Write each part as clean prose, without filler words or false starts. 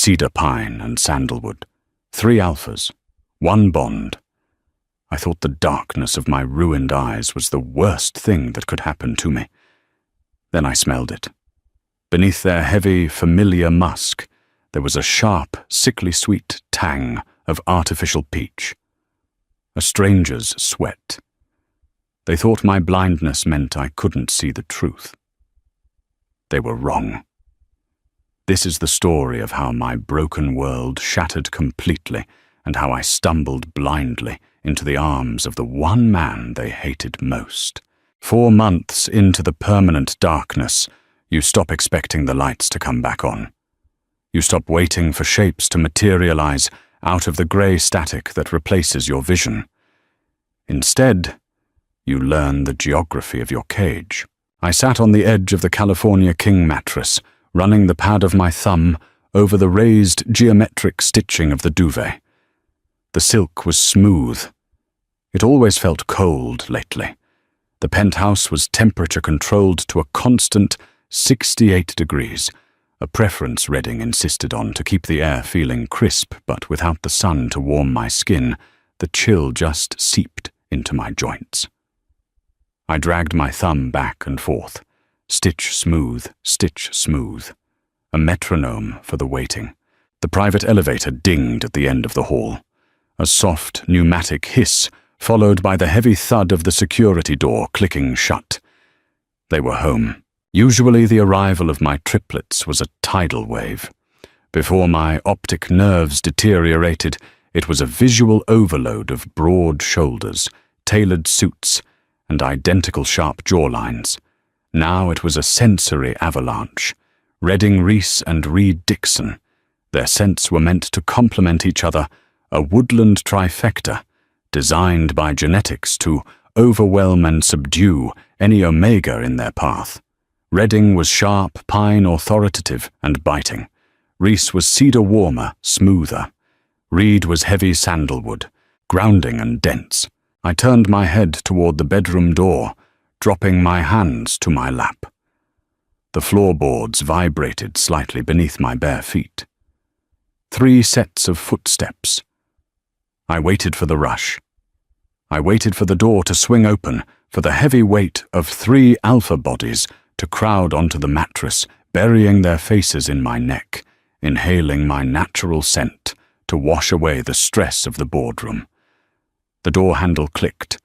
cedar pine and sandalwood, 3 alphas, 1 bond. I thought the darkness of my ruined eyes was the worst thing that could happen to me. Then I smelled it. Beneath their heavy, familiar musk, there was a sharp, sickly sweet tang of artificial peach. A stranger's sweat. They thought my blindness meant I couldn't see the truth. They were wrong. This is the story of how my broken world shattered completely and how I stumbled blindly into the arms of the one man they hated most. 4 months into the permanent darkness, you stop expecting the lights to come back on. You stop waiting for shapes to materialize out of the grey static that replaces your vision. Instead, you learn the geography of your cage. I sat on the edge of the California King mattress, running the pad of my thumb over the raised geometric stitching of the duvet. The silk was smooth. It always felt cold lately. The penthouse was temperature-controlled to a constant 68 degrees, a preference Redding insisted on to keep the air feeling crisp, but without the sun to warm my skin, the chill just seeped into my joints. I dragged my thumb back and forth, stitch smooth, a metronome for the waiting. The private elevator dinged at the end of the hall. A soft, pneumatic hiss, followed by the heavy thud of the security door clicking shut. They were home. Usually the arrival of my triplets was a tidal wave. Before my optic nerves deteriorated, it was a visual overload of broad shoulders, tailored suits, and identical sharp jawlines. Now it was a sensory avalanche. Redding Reese and Reed Dixon. Their scents were meant to complement each other, a woodland trifecta, designed by genetics to overwhelm and subdue any omega in their path. Redding was sharp, pine authoritative, and biting. Reese was cedar warmer, smoother. Reed was heavy sandalwood, grounding and dense. I turned my head toward the bedroom door, dropping my hands to my lap. The floorboards vibrated slightly beneath my bare feet. 3 sets of footsteps. I waited for the rush. I waited for the door to swing open, for the heavy weight of 3 alpha bodies to crowd onto the mattress, burying their faces in my neck, inhaling my natural scent to wash away the stress of the boardroom. The door handle clicked.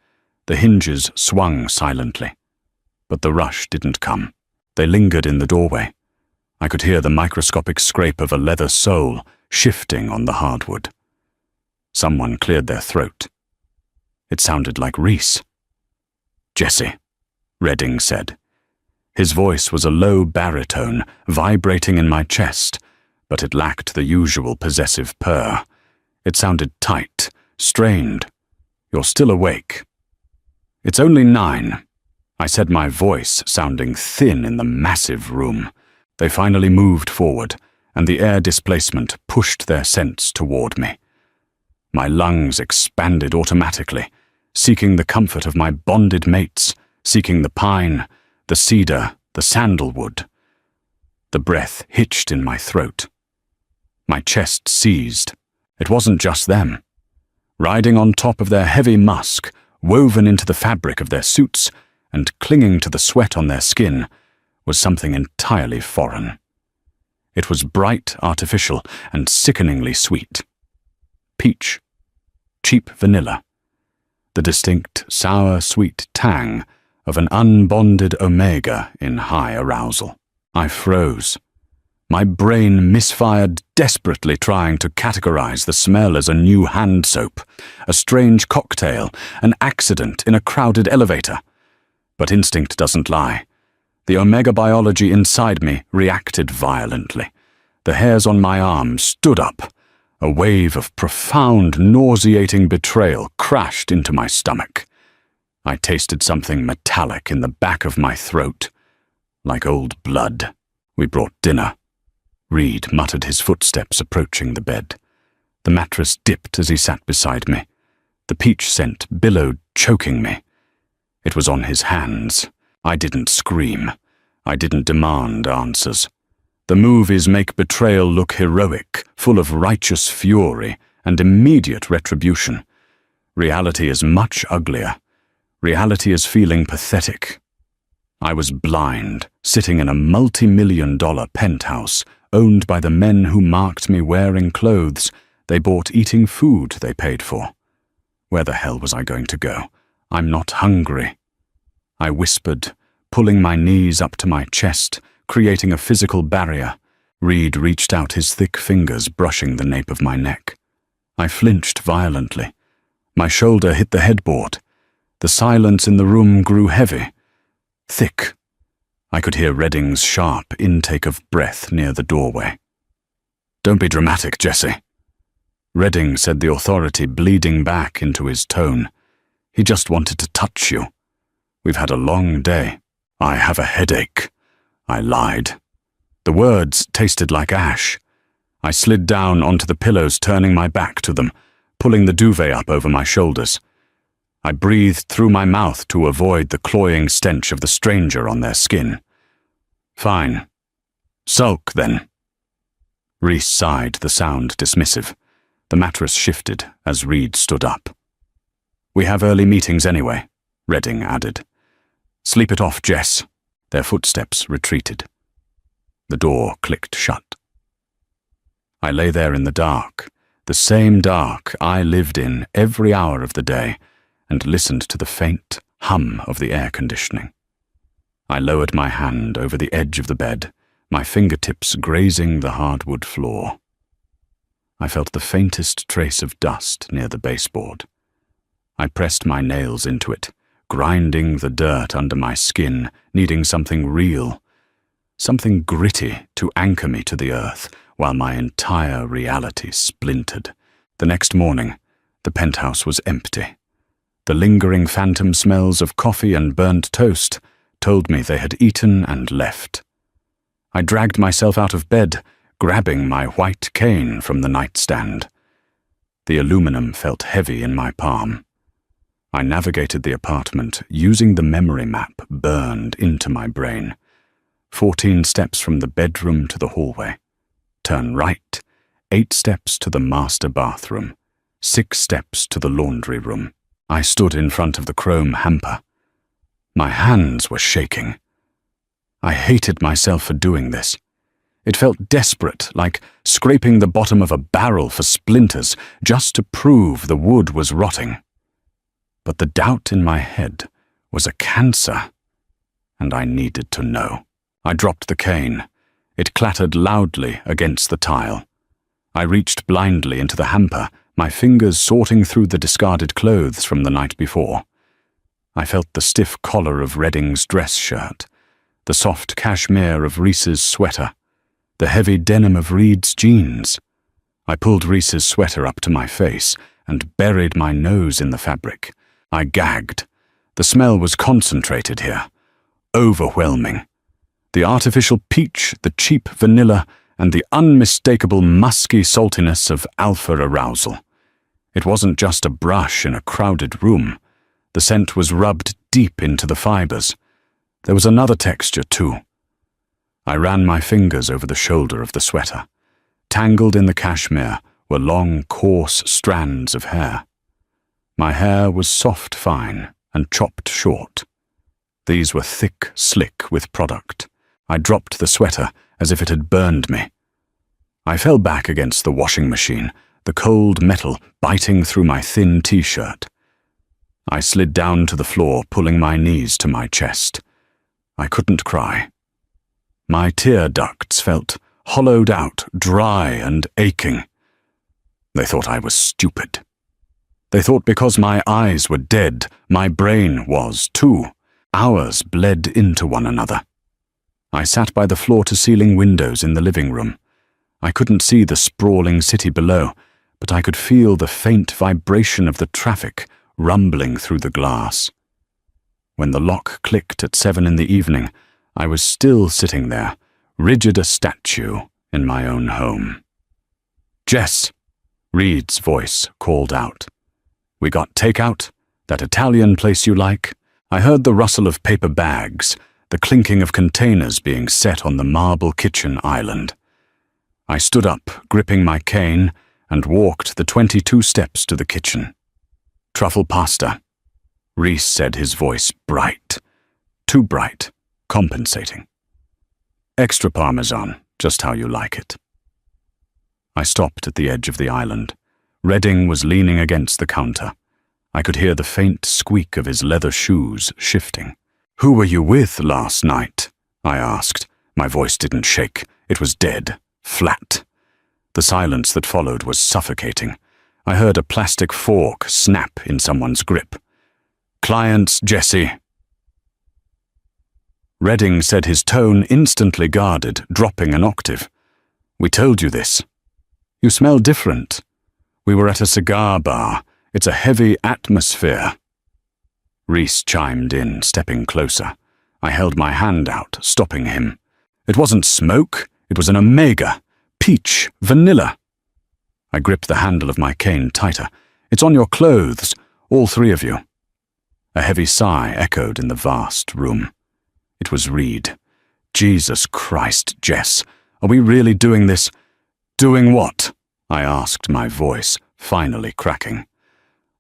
The hinges swung silently. But the rush didn't come. They lingered in the doorway. I could hear the microscopic scrape of a leather sole shifting on the hardwood. Someone cleared their throat. It sounded like Reese. "Jesse," Redding said. His voice was a low baritone, vibrating in my chest, but it lacked the usual possessive purr. It sounded tight, strained. "You're still awake." "It's only 9. I said, my voice sounding thin in the massive room. They finally moved forward, and the air displacement pushed their scents toward me. My lungs expanded automatically, seeking the comfort of my bonded mates, seeking the pine, the cedar, the sandalwood. The breath hitched in my throat. My chest seized. It wasn't just them. Riding on top of their heavy musk, woven into the fabric of their suits, and clinging to the sweat on their skin, was something entirely foreign. It was bright, artificial, and sickeningly sweet. Peach. Cheap vanilla. The distinct, sour, sweet tang of an unbonded omega in high arousal. I froze. My brain misfired desperately trying to categorize the smell as a new hand soap, a strange cocktail, an accident in a crowded elevator. But instinct doesn't lie. The omega biology inside me reacted violently. The hairs on my arm stood up. A wave of profound, nauseating betrayal crashed into my stomach. I tasted something metallic in the back of my throat, like old blood. We brought dinner. Reed muttered his footsteps approaching the bed. The mattress dipped as he sat beside me. The peach scent billowed, choking me. It was on his hands. I didn't scream. I didn't demand answers. The movies make betrayal look heroic, full of righteous fury and immediate retribution. Reality is much uglier. Reality is feeling pathetic. I was blind, sitting in a multi-million-dollar penthouse owned by the men who marked me wearing clothes they bought eating food they paid for. Where the hell was I going to go? I'm not hungry. I whispered, pulling my knees up to my chest, creating a physical barrier. Reed reached out his thick fingers, brushing the nape of my neck. I flinched violently. My shoulder hit the headboard. The silence in the room grew heavy, thick. I could hear Redding's sharp intake of breath near the doorway. "Don't be dramatic, Jesse." Redding said, the authority bleeding back into his tone. "He just wanted to touch you. We've had a long day." "I have a headache," I lied. The words tasted like ash. I slid down onto the pillows, turning my back to them, pulling the duvet up over my shoulders. I breathed through my mouth to avoid the cloying stench of the stranger on their skin. "Fine. Sulk, then." Reese sighed, the sound dismissive. The mattress shifted as Reed stood up. "We have early meetings anyway," Redding added. "Sleep it off, Jess." Their footsteps retreated. The door clicked shut. I lay there in the dark, the same dark I lived in every hour of the day, and listened to the faint hum of the air conditioning. I lowered my hand over the edge of the bed, my fingertips grazing the hardwood floor. I felt the faintest trace of dust near the baseboard. I pressed my nails into it, grinding the dirt under my skin, needing something real, something gritty to anchor me to the earth while my entire reality splintered. The next morning, the penthouse was empty. The lingering phantom smells of coffee and burnt toast told me they had eaten and left. I dragged myself out of bed, grabbing my white cane from the nightstand. The aluminum felt heavy in my palm. I navigated the apartment using the memory map burned into my brain. 14 steps from the bedroom to the hallway. Turn right, 8 steps to the master bathroom, 6 steps to the laundry room. I stood in front of the chrome hamper. My hands were shaking. I hated myself for doing this. It felt desperate, like scraping the bottom of a barrel for splinters just to prove the wood was rotting. But the doubt in my head was a cancer, and I needed to know. I dropped the cane. It clattered loudly against the tile. I reached blindly into the hamper, my fingers sorting through the discarded clothes from the night before. I felt the stiff collar of Redding's dress shirt, the soft cashmere of Reese's sweater, the heavy denim of Reed's jeans. I pulled Reese's sweater up to my face and buried my nose in the fabric. I gagged. The smell was concentrated here, overwhelming. The artificial peach, the cheap vanilla, and the unmistakable musky saltiness of alpha arousal. It wasn't just a brush in a crowded room. The scent was rubbed deep into the fibers. There was another texture, too. I ran my fingers over the shoulder of the sweater. Tangled in the cashmere were long, coarse strands of hair. My hair was soft fine and chopped short. These were thick, slick with product. I dropped the sweater as if it had burned me. I fell back against the washing machine, the cold metal biting through my thin t-shirt. I slid down to the floor, pulling my knees to my chest. I couldn't cry. My tear ducts felt hollowed out, dry and aching. They thought I was stupid. They thought because my eyes were dead, my brain was too. Ours bled into one another. I sat by the floor-to-ceiling windows in the living room. I couldn't see the sprawling city below, but I could feel the faint vibration of the traffic rumbling through the glass. When the lock clicked at 7 in the evening, I was still sitting there, rigid a statue in my own home. "Jess," Reed's voice called out. "We got takeout? That Italian place you like?" I heard the rustle of paper bags, the clinking of containers being set on the marble kitchen island. I stood up, gripping my cane, and walked the 22 steps to the kitchen. "Truffle pasta," Reese said, his voice bright. Too bright, compensating. "Extra parmesan, just how you like it." I stopped at the edge of the island. Redding was leaning against the counter. I could hear the faint squeak of his leather shoes shifting. "Who were you with last night?" I asked. My voice didn't shake. It was dead, flat. The silence that followed was suffocating. I heard a plastic fork snap in someone's grip. "Clients, Jesse." Redding said, his tone instantly guarded, dropping an octave. "We told you this. You smell different. We were at a cigar bar. It's a heavy atmosphere." Reese chimed in, stepping closer. I held my hand out, stopping him. "It wasn't smoke. It was an omega. Peach, vanilla." I gripped the handle of my cane tighter. "It's on your clothes, all three of you." A heavy sigh echoed in the vast room. It was Reed. "Jesus Christ, Jess, are we really doing this?" "Doing what?" I asked, my voice finally cracking.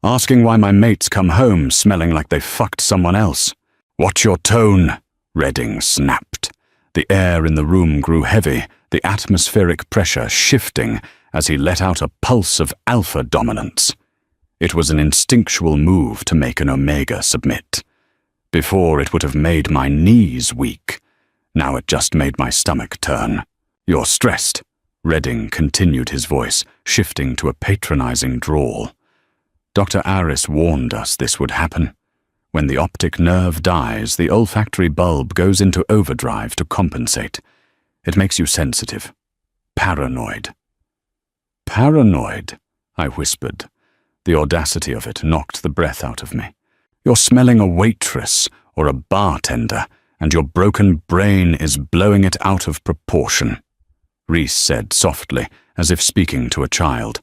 "Asking why my mates come home smelling like they fucked someone else." "Watch your tone," Redding snapped. The air in the room grew heavy, the atmospheric pressure shifting as he let out a pulse of alpha dominance. It was an instinctual move to make an omega submit. Before, it would have made my knees weak. Now it just made my stomach turn. "You're stressed," Redding continued, his voice shifting to a patronizing drawl. "Dr. Aris warned us this would happen. When the optic nerve dies, the olfactory bulb goes into overdrive to compensate. It makes you sensitive. Paranoid." "Paranoid?" I whispered. The audacity of it knocked the breath out of me. "You're smelling a waitress or a bartender, and your broken brain is blowing it out of proportion," Reese said softly, as if speaking to a child.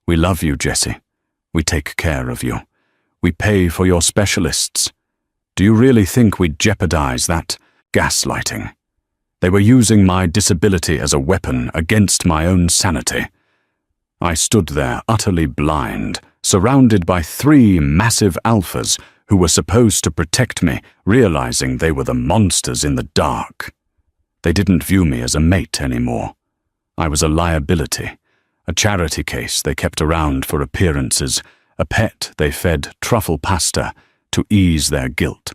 "We love you, Jesse. We take care of you. We pay for your specialists. Do you really think we'd jeopardize that? Gaslighting. They were using my disability as a weapon against my own sanity." I stood there utterly blind, surrounded by 3 massive alphas who were supposed to protect me, realizing they were the monsters in the dark. They didn't view me as a mate anymore. I was a liability, a charity case they kept around for appearances, a pet they fed truffle pasta to ease their guilt.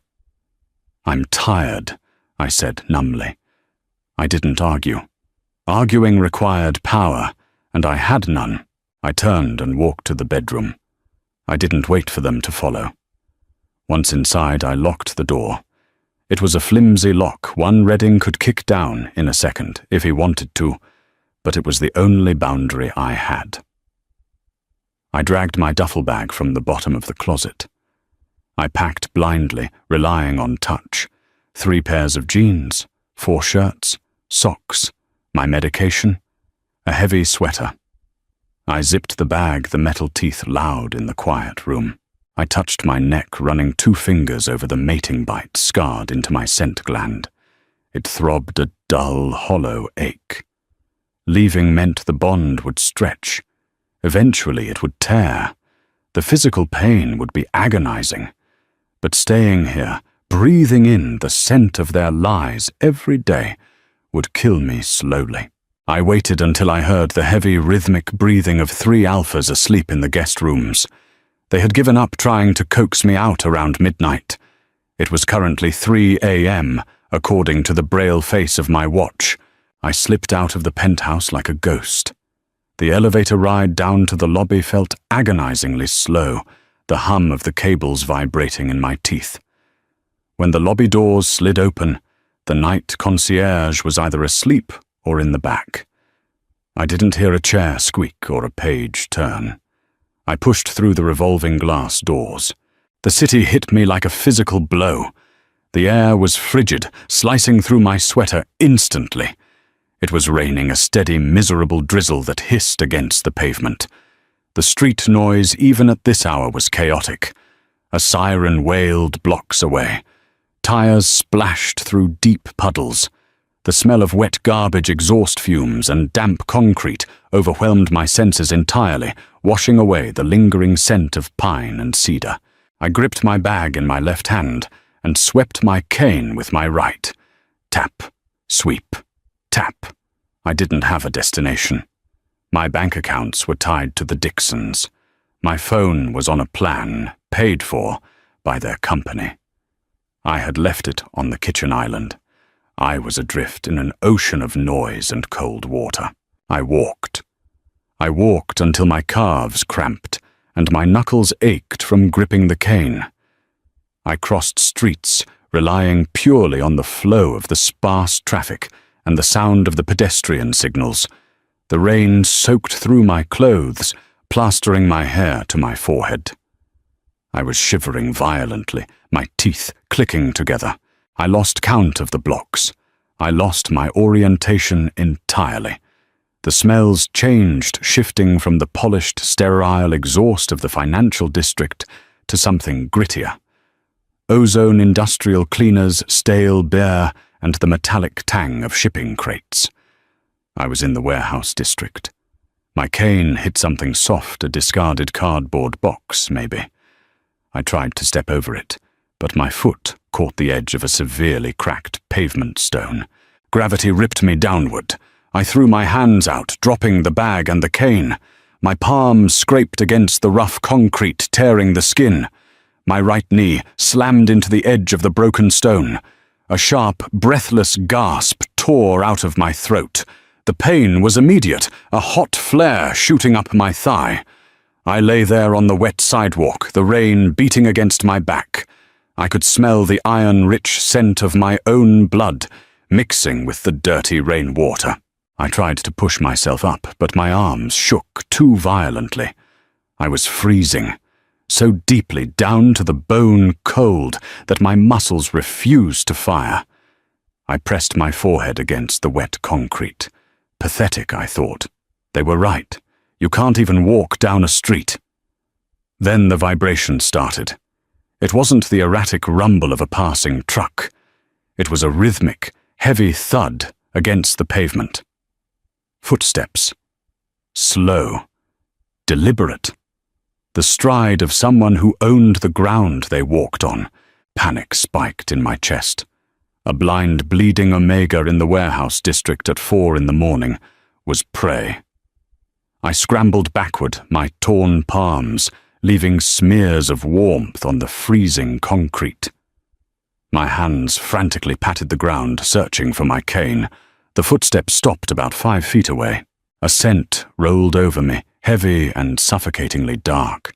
"I'm tired," I said numbly. I didn't argue. Arguing required power, and I had none. I turned and walked to the bedroom. I didn't wait for them to follow. Once inside, I locked the door. It was a flimsy lock, one Redding could kick down in a second if he wanted to, but it was the only boundary I had. I dragged my duffel bag from the bottom of the closet. I packed blindly, relying on touch. 3 pairs of jeans, 4 shirts, socks, my medication, a heavy sweater. I zipped the bag, the metal teeth loud in the quiet room. I touched my neck, running 2 fingers over the mating bite scarred into my scent gland. It throbbed a dull, hollow ache. Leaving meant the bond would stretch. Eventually it would tear. The physical pain would be agonizing. But staying here, breathing in the scent of their lies every day, would kill me slowly. I waited until I heard the heavy, rhythmic breathing of 3 alphas asleep in the guest rooms. They had given up trying to coax me out around midnight. It was currently 3 a.m., according to the braille face of my watch. I slipped out of the penthouse like a ghost. The elevator ride down to the lobby felt agonizingly slow, the hum of the cables vibrating in my teeth. When the lobby doors slid open, the night concierge was either asleep or in the back. I didn't hear a chair squeak or a page turn. I pushed through the revolving glass doors. The city hit me like a physical blow. The air was frigid, slicing through my sweater instantly. It was raining, a steady, miserable drizzle that hissed against the pavement. The street noise, even at this hour, was chaotic. A siren wailed blocks away. Tires splashed through deep puddles. The smell of wet garbage exhaust fumes and damp concrete overwhelmed my senses entirely, washing away the lingering scent of pine and cedar. I gripped my bag in my left hand and swept my cane with my right. Tap, sweep, tap. I didn't have a destination. My bank accounts were tied to the Dixons. My phone was on a plan, paid for by their company. I had left it on the kitchen island. I was adrift in an ocean of noise and cold water. I walked. I walked until my calves cramped and my knuckles ached from gripping the cane. I crossed streets, relying purely on the flow of the sparse traffic and the sound of the pedestrian signals. The rain soaked through my clothes, plastering my hair to my forehead. I was shivering violently, my teeth clicking together. I lost count of the blocks. I lost my orientation entirely. The smells changed, shifting from the polished, sterile exhaust of the financial district to something grittier. Ozone industrial cleaners, stale beer, and the metallic tang of shipping crates. I was in the warehouse district. My cane hit something soft, a discarded cardboard box, maybe. I tried to step over it, but my foot caught the edge of a severely cracked pavement stone. Gravity ripped me downward. I threw my hands out, dropping the bag and the cane. My palms scraped against the rough concrete, tearing the skin. My right knee slammed into the edge of the broken stone. A sharp, breathless gasp tore out of my throat. The pain was immediate, a hot flare shooting up my thigh. I lay there on the wet sidewalk, the rain beating against my back. I could smell the iron-rich scent of my own blood, mixing with the dirty rainwater. I tried to push myself up, but my arms shook too violently. I was freezing, so deeply down to the bone cold that my muscles refused to fire. I pressed my forehead against the wet concrete. Pathetic, I thought. They were right. You can't even walk down a street. Then the vibration started. It wasn't the erratic rumble of a passing truck. It was a rhythmic, heavy thud against the pavement. Footsteps. Slow. Deliberate. The stride of someone who owned the ground they walked on. Panic spiked in my chest. A blind, bleeding omega in the warehouse district at 4 a.m. was prey. I scrambled backward, my torn palms, leaving smears of warmth on the freezing concrete. My hands frantically patted the ground, searching for my cane. The footsteps stopped about 5 feet away. A scent rolled over me, heavy and suffocatingly dark.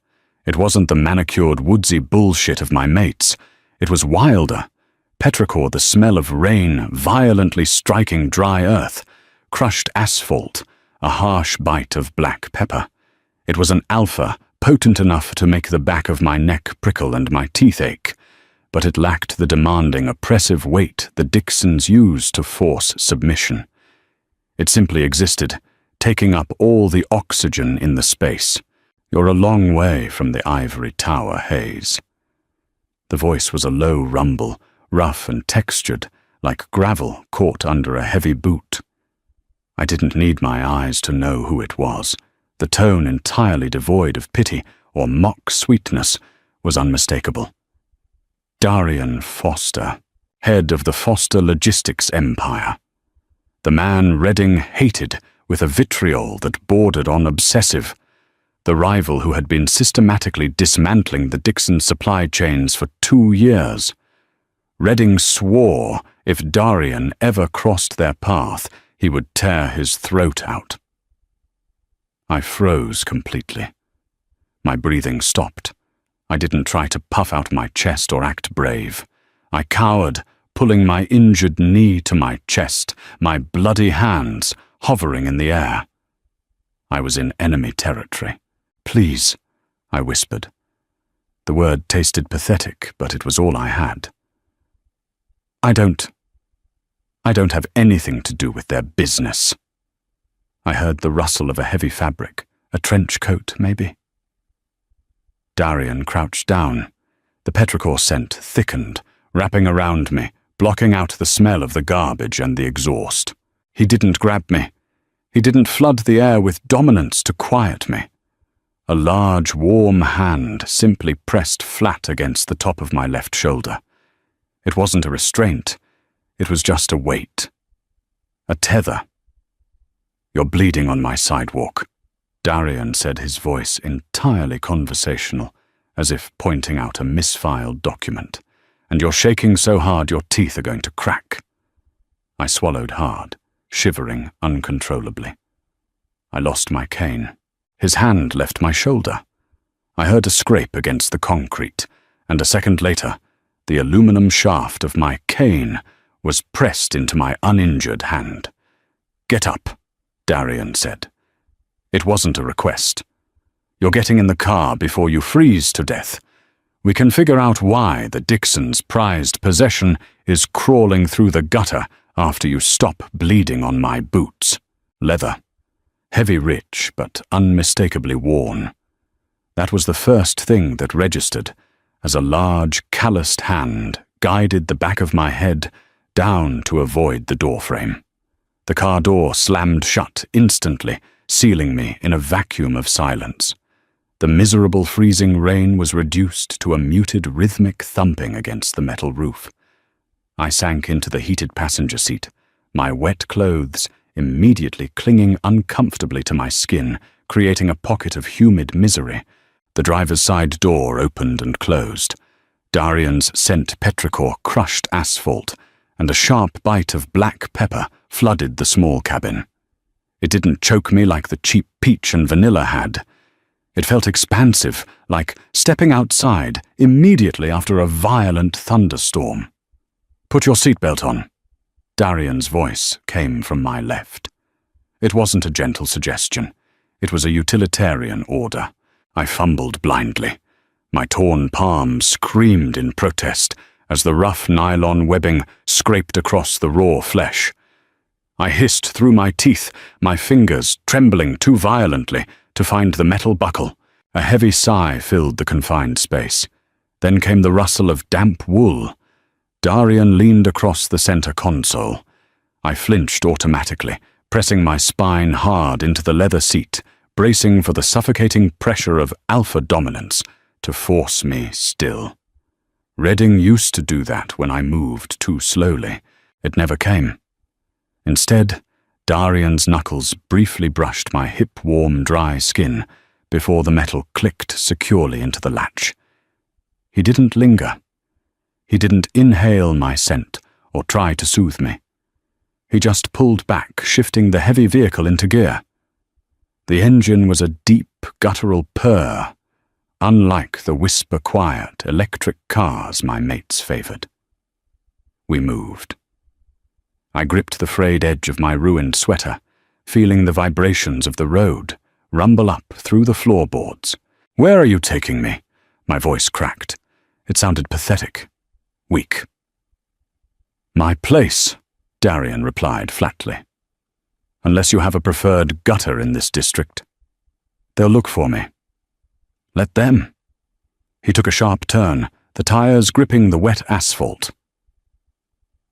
It wasn't the manicured woodsy bullshit of my mates. It was wilder. Petrichor, the smell of rain violently striking dry earth, crushed asphalt, a harsh bite of black pepper. It was an alpha, potent enough to make the back of my neck prickle and my teeth ache, but it lacked the demanding, oppressive weight the Dixons used to force submission. It simply existed, taking up all the oxygen in the space. You're a long way from the ivory tower haze. The voice was a low rumble, rough and textured, like gravel caught under a heavy boot. I didn't need my eyes to know who it was. The tone, entirely devoid of pity or mock sweetness, was unmistakable. Darian Foster, head of the Foster Logistics Empire. The man Redding hated with a vitriol that bordered on obsessive. The rival who had been systematically dismantling the Dixon supply chains for 2 years. Redding swore if Darian ever crossed their path, he would tear his throat out. I froze completely. My breathing stopped. I didn't try to puff out my chest or act brave. I cowered, pulling my injured knee to my chest, my bloody hands hovering in the air. I was in enemy territory. "Please," I whispered. The word tasted pathetic, but it was all I had. I don't have anything to do with their business." I heard the rustle of a heavy fabric, a trench coat, maybe. Darian crouched down. The petrichor scent thickened, wrapping around me, blocking out the smell of the garbage and the exhaust. He didn't grab me. He didn't flood the air with dominance to quiet me. A large, warm hand simply pressed flat against the top of my left shoulder. It wasn't a restraint. It was just a weight. A tether. "You're bleeding on my sidewalk," Darian said, his voice entirely conversational, as if pointing out a misfiled document. "And you're shaking so hard your teeth are going to crack." I swallowed hard, shivering uncontrollably. I lost my cane. His hand left my shoulder. I heard a scrape against the concrete, and a second later, the aluminum shaft of my cane was pressed into my uninjured hand. "Get up," Darian said. It wasn't a request. "You're getting in the car before you freeze to death. We can figure out why the Dixons' prized possession is crawling through the gutter after you stop bleeding on my boots. Leather. Heavy rich, but unmistakably worn. That was the first thing that registered, as a large, calloused hand guided the back of my head down to avoid the doorframe. The car door slammed shut instantly, sealing me in a vacuum of silence. The miserable freezing rain was reduced to a muted rhythmic thumping against the metal roof. I sank into the heated passenger seat, my wet clothes immediately clinging uncomfortably to my skin, creating a pocket of humid misery. The driver's side door opened and closed. Darian's scent petrichor crushed asphalt, and a sharp bite of black pepper flooded the small cabin. It didn't choke me like the cheap peach and vanilla had. It felt expansive, like stepping outside immediately after a violent thunderstorm. "Put your seatbelt on." Darian's voice came from my left. It wasn't a gentle suggestion. It was a utilitarian order. I fumbled blindly. My torn palm screamed in protest as the rough nylon webbing scraped across the raw flesh. I hissed through my teeth, my fingers trembling too violently to find the metal buckle. A heavy sigh filled the confined space. Then came the rustle of damp wool. Darian leaned across the center console. I flinched automatically, pressing my spine hard into the leather seat, bracing for the suffocating pressure of alpha dominance to force me still. Redding used to do that when I moved too slowly. It never came. Instead, Darian's knuckles briefly brushed my hip-warm, dry skin before the metal clicked securely into the latch. He didn't linger. He didn't inhale my scent or try to soothe me. He just pulled back, shifting the heavy vehicle into gear. The engine was a deep, guttural purr, unlike the whisper-quiet electric cars my mates favored. We moved. I gripped the frayed edge of my ruined sweater, feeling the vibrations of the road rumble up through the floorboards. "Where are you taking me?" My voice cracked. It sounded pathetic, weak. "My place," Darian replied flatly. "Unless you have a preferred gutter in this district. They'll look for me. Let them." He took a sharp turn, the tires gripping the wet asphalt.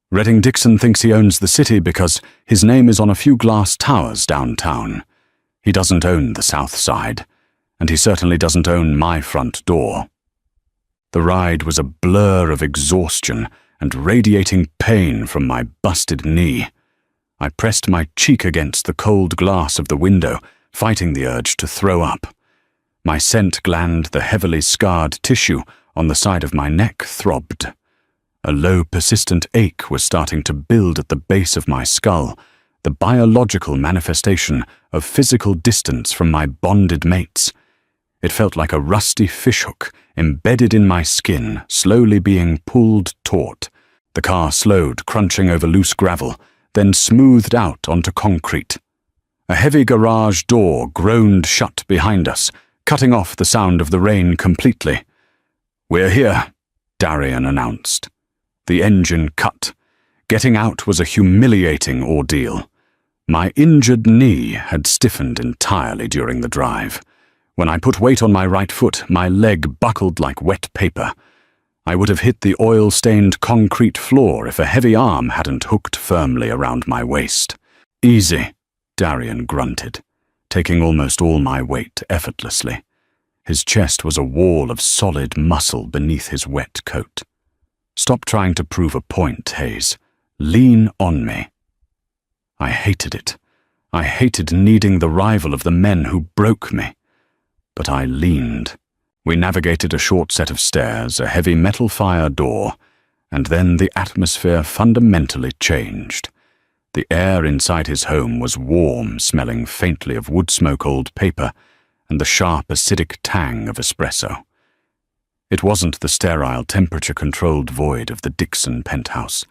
"Redding Dixon thinks he owns the city because his name is on a few glass towers downtown. He doesn't own the south side, and he certainly doesn't own my front door." The ride was a blur of exhaustion and radiating pain from my busted knee. I pressed my cheek against the cold glass of the window, fighting the urge to throw up. My scent gland, the heavily scarred tissue on the side of my neck, throbbed. A low, persistent ache was starting to build at the base of my skull, the biological manifestation of physical distance from my bonded mates. It felt like a rusty fishhook embedded in my skin, slowly being pulled taut. The car slowed, crunching over loose gravel, then smoothed out onto concrete. A heavy garage door groaned shut behind us, cutting off the sound of the rain completely. "We're here," Darian announced. The engine cut. Getting out was a humiliating ordeal. My injured knee had stiffened entirely during the drive. When I put weight on my right foot, my leg buckled like wet paper. I would have hit the oil-stained concrete floor if a heavy arm hadn't hooked firmly around my waist. "Easy," Darian grunted, taking almost all my weight effortlessly. His chest was a wall of solid muscle beneath his wet coat. "Stop trying to prove a point, Hayes. Lean on me." I hated it. I hated needing the rival of the men who broke me. But I leaned. We navigated a short set of stairs, a heavy metal fire door, and then the atmosphere fundamentally changed. The air inside his home was warm, smelling faintly of wood smoke, old paper, and the sharp acidic tang of espresso. It wasn't the sterile temperature-controlled void of the Dixon penthouse.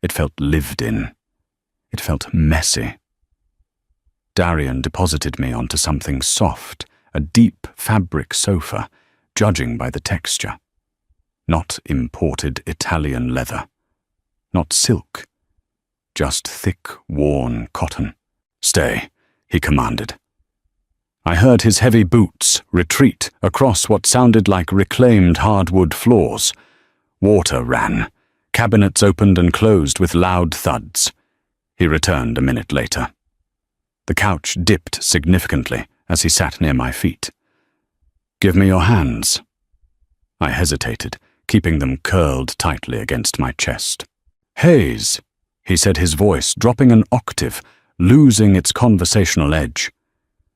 It felt lived in. It felt messy. Darian deposited me onto something soft, a deep fabric sofa, judging by the texture. Not imported Italian leather. Not silk. Just thick, worn cotton. "Stay," he commanded. I heard his heavy boots retreat across what sounded like reclaimed hardwood floors. Water ran. Cabinets opened and closed with loud thuds. He returned a minute later. The couch dipped significantly as he sat near my feet. "Give me your hands." I hesitated, keeping them curled tightly against my chest. "Hayes," he said, his voice dropping an octave, losing its conversational edge.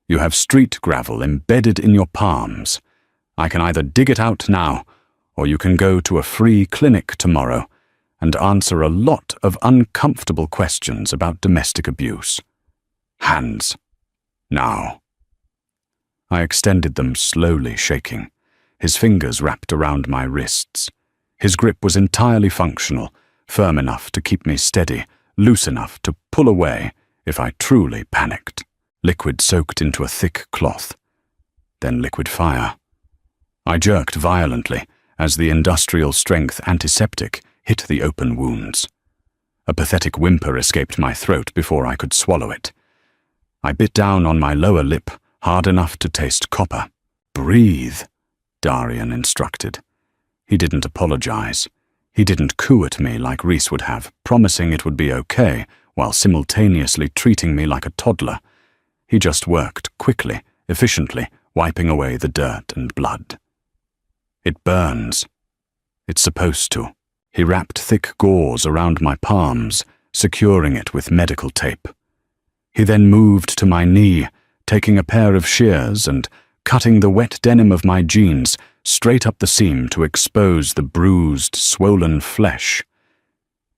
"You have street gravel embedded in your palms. I can either dig it out now, or you can go to a free clinic tomorrow and answer a lot of uncomfortable questions about domestic abuse. Hands. Now." I extended them, slowly shaking. His fingers wrapped around my wrists. His grip was entirely functional, firm enough to keep me steady, loose enough to pull away if I truly panicked. Liquid soaked into a thick cloth. Then liquid fire. I jerked violently as the industrial-strength antiseptic hit the open wounds. A pathetic whimper escaped my throat before I could swallow it. I bit down on my lower lip, hard enough to taste copper. "Breathe," Darian instructed. He didn't apologize. He didn't coo at me like Reese would have, promising it would be okay, while simultaneously treating me like a toddler. He just worked quickly, efficiently, wiping away the dirt and blood. "It burns. It's supposed to." He wrapped thick gauze around my palms, securing it with medical tape. He then moved to my knee, taking a pair of shears and cutting the wet denim of my jeans straight up the seam to expose the bruised, swollen flesh.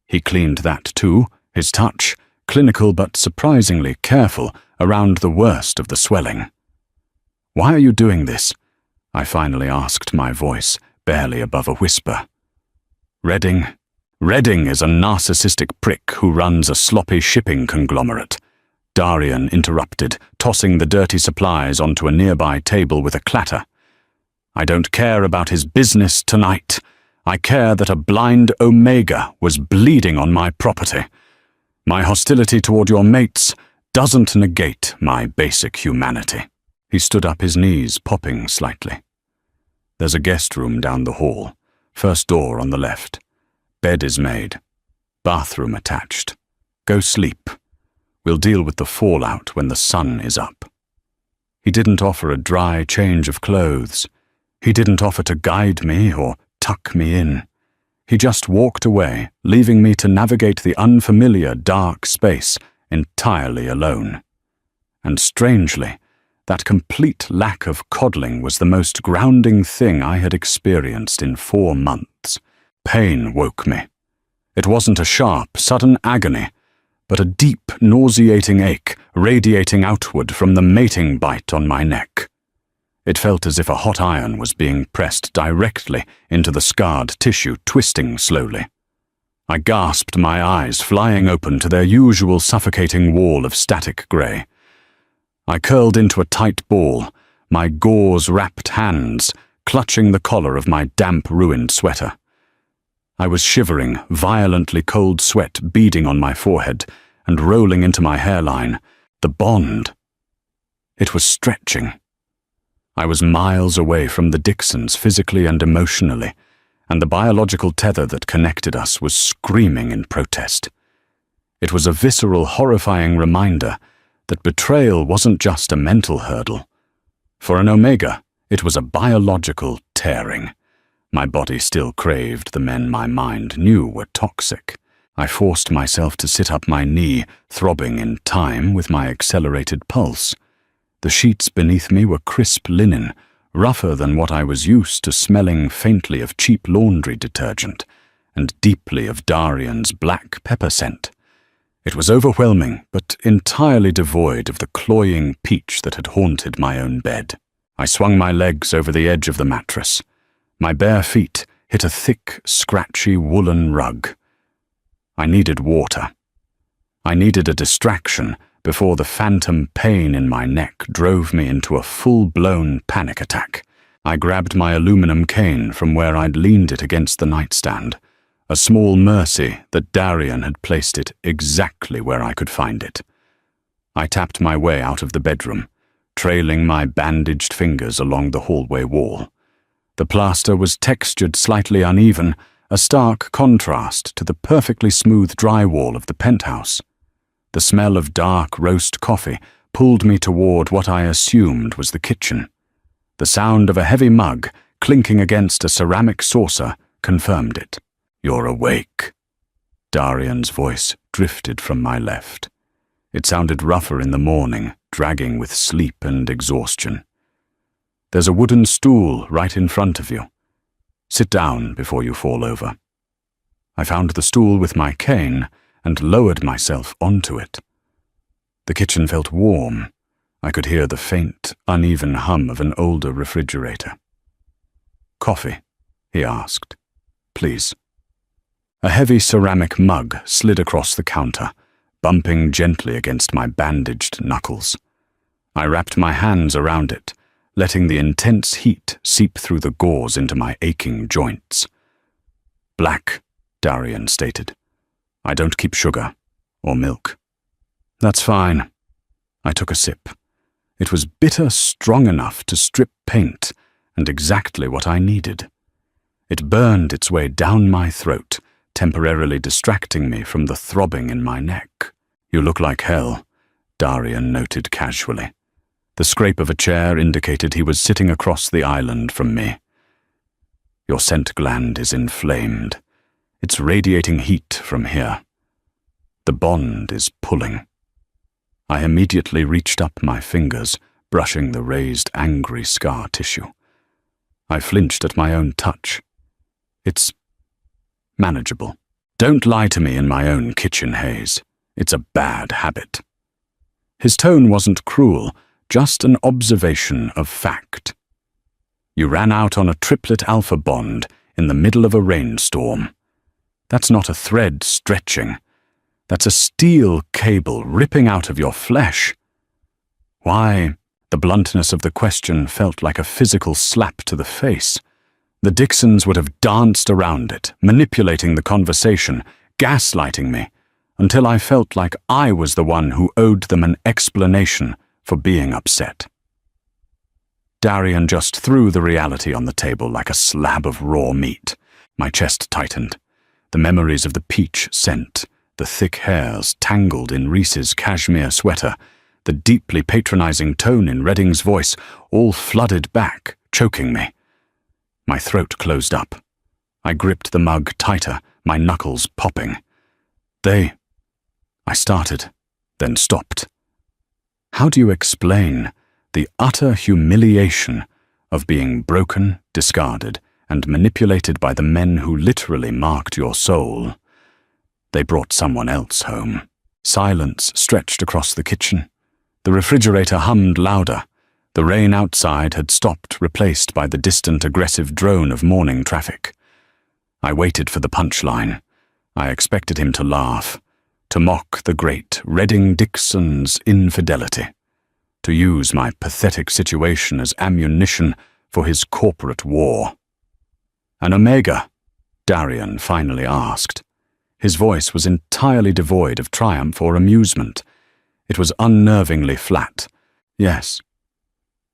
He cleaned that too, his touch, clinical but surprisingly careful, around the worst of the swelling. "Why are you doing this?" I finally asked, my voice barely above a whisper. "Redding is a narcissistic prick who runs a sloppy shipping conglomerate," Darian interrupted, tossing the dirty supplies onto a nearby table with a clatter. "I don't care about his business tonight. I care that a blind Omega was bleeding on my property. My hostility toward your mates doesn't negate my basic humanity." He stood up, his knees popping slightly. "There's a guest room down the hall. First door on the left. Bed is made. Bathroom attached. Go sleep. We'll deal with the fallout when the sun is up." He didn't offer a dry change of clothes. He didn't offer to guide me or tuck me in. He just walked away, leaving me to navigate the unfamiliar dark space entirely alone. And strangely, that complete lack of coddling was the most grounding thing I had experienced in 4 months. Pain woke me. It wasn't a sharp, sudden agony, but a deep, nauseating ache radiating outward from the mating bite on my neck. It felt as if a hot iron was being pressed directly into the scarred tissue, twisting slowly. I gasped, my eyes flying open to their usual suffocating wall of static grey. I curled into a tight ball, my gauze-wrapped hands clutching the collar of my damp, ruined sweater. I was shivering, violently cold sweat beading on my forehead and rolling into my hairline. The bond. It was stretching. I was miles away from the Dixons physically and emotionally, and the biological tether that connected us was screaming in protest. It was a visceral, horrifying reminder that betrayal wasn't just a mental hurdle. For an Omega, it was a biological tearing. My body still craved the men my mind knew were toxic. I forced myself to sit up, my knee throbbing in time with my accelerated pulse. The sheets beneath me were crisp linen, rougher than what I was used to, smelling faintly of cheap laundry detergent and deeply of Darian's black pepper scent. It was overwhelming, but entirely devoid of the cloying peach that had haunted my own bed. I swung my legs over the edge of the mattress. My bare feet hit a thick, scratchy woolen rug. I needed water. I needed a distraction before the phantom pain in my neck drove me into a full-blown panic attack. I grabbed my aluminum cane from where I'd leaned it against the nightstand, a small mercy that Darian had placed it exactly where I could find it. I tapped my way out of the bedroom, trailing my bandaged fingers along the hallway wall. The plaster was textured slightly uneven, a stark contrast to the perfectly smooth drywall of the penthouse. The smell of dark roast coffee pulled me toward what I assumed was the kitchen. The sound of a heavy mug clinking against a ceramic saucer confirmed it. "You're awake." Darian's voice drifted from my left. It sounded rougher in the morning, dragging with sleep and exhaustion. "There's a wooden stool right in front of you. Sit down before you fall over." I found the stool with my cane and lowered myself onto it. The kitchen felt warm. I could hear the faint, uneven hum of an older refrigerator. "Coffee?" he asked. "Please." A heavy ceramic mug slid across the counter, bumping gently against my bandaged knuckles. I wrapped my hands around it, letting the intense heat seep through the gauze into my aching joints. "Black," Darian stated. "I don't keep sugar or milk." "That's fine." I took a sip. It was bitter strong enough to strip paint, and exactly what I needed. It burned its way down my throat, temporarily distracting me from the throbbing in my neck. "You look like hell," Darian noted casually. The scrape of a chair indicated he was sitting across the island from me. "Your scent gland is inflamed. It's radiating heat from here. The bond is pulling." I immediately reached up my fingers, brushing the raised, angry scar tissue. I flinched at my own touch. "It's manageable. Don't lie to me in my own kitchen haze. It's a bad habit." His tone wasn't cruel, just an observation of fact. "You ran out on a triplet alpha bond in the middle of a rainstorm. That's not a thread stretching. That's a steel cable ripping out of your flesh." "Why?" The bluntness of the question felt like a physical slap to the face. The Dixons would have danced around it, manipulating the conversation, gaslighting me, until I felt like I was the one who owed them an explanation for being upset. Darian just threw the reality on the table like a slab of raw meat. My chest tightened. The memories of the peach scent, the thick hairs tangled in Reese's cashmere sweater, the deeply patronizing tone in Redding's voice, all flooded back, choking me. My throat closed up. I gripped the mug tighter, my knuckles popping. I started, then stopped. How do you explain the utter humiliation of being broken, discarded, and manipulated by the men who literally marked your soul? They brought someone else home. Silence stretched across the kitchen. The refrigerator hummed louder. The rain outside had stopped, replaced by the distant aggressive drone of morning traffic. I waited for the punchline. I expected him to laugh, to mock the great Redding Dixon's infidelity, to use my pathetic situation as ammunition for his corporate war. "An Omega?" Darian finally asked. His voice was entirely devoid of triumph or amusement. It was unnervingly flat. "Yes."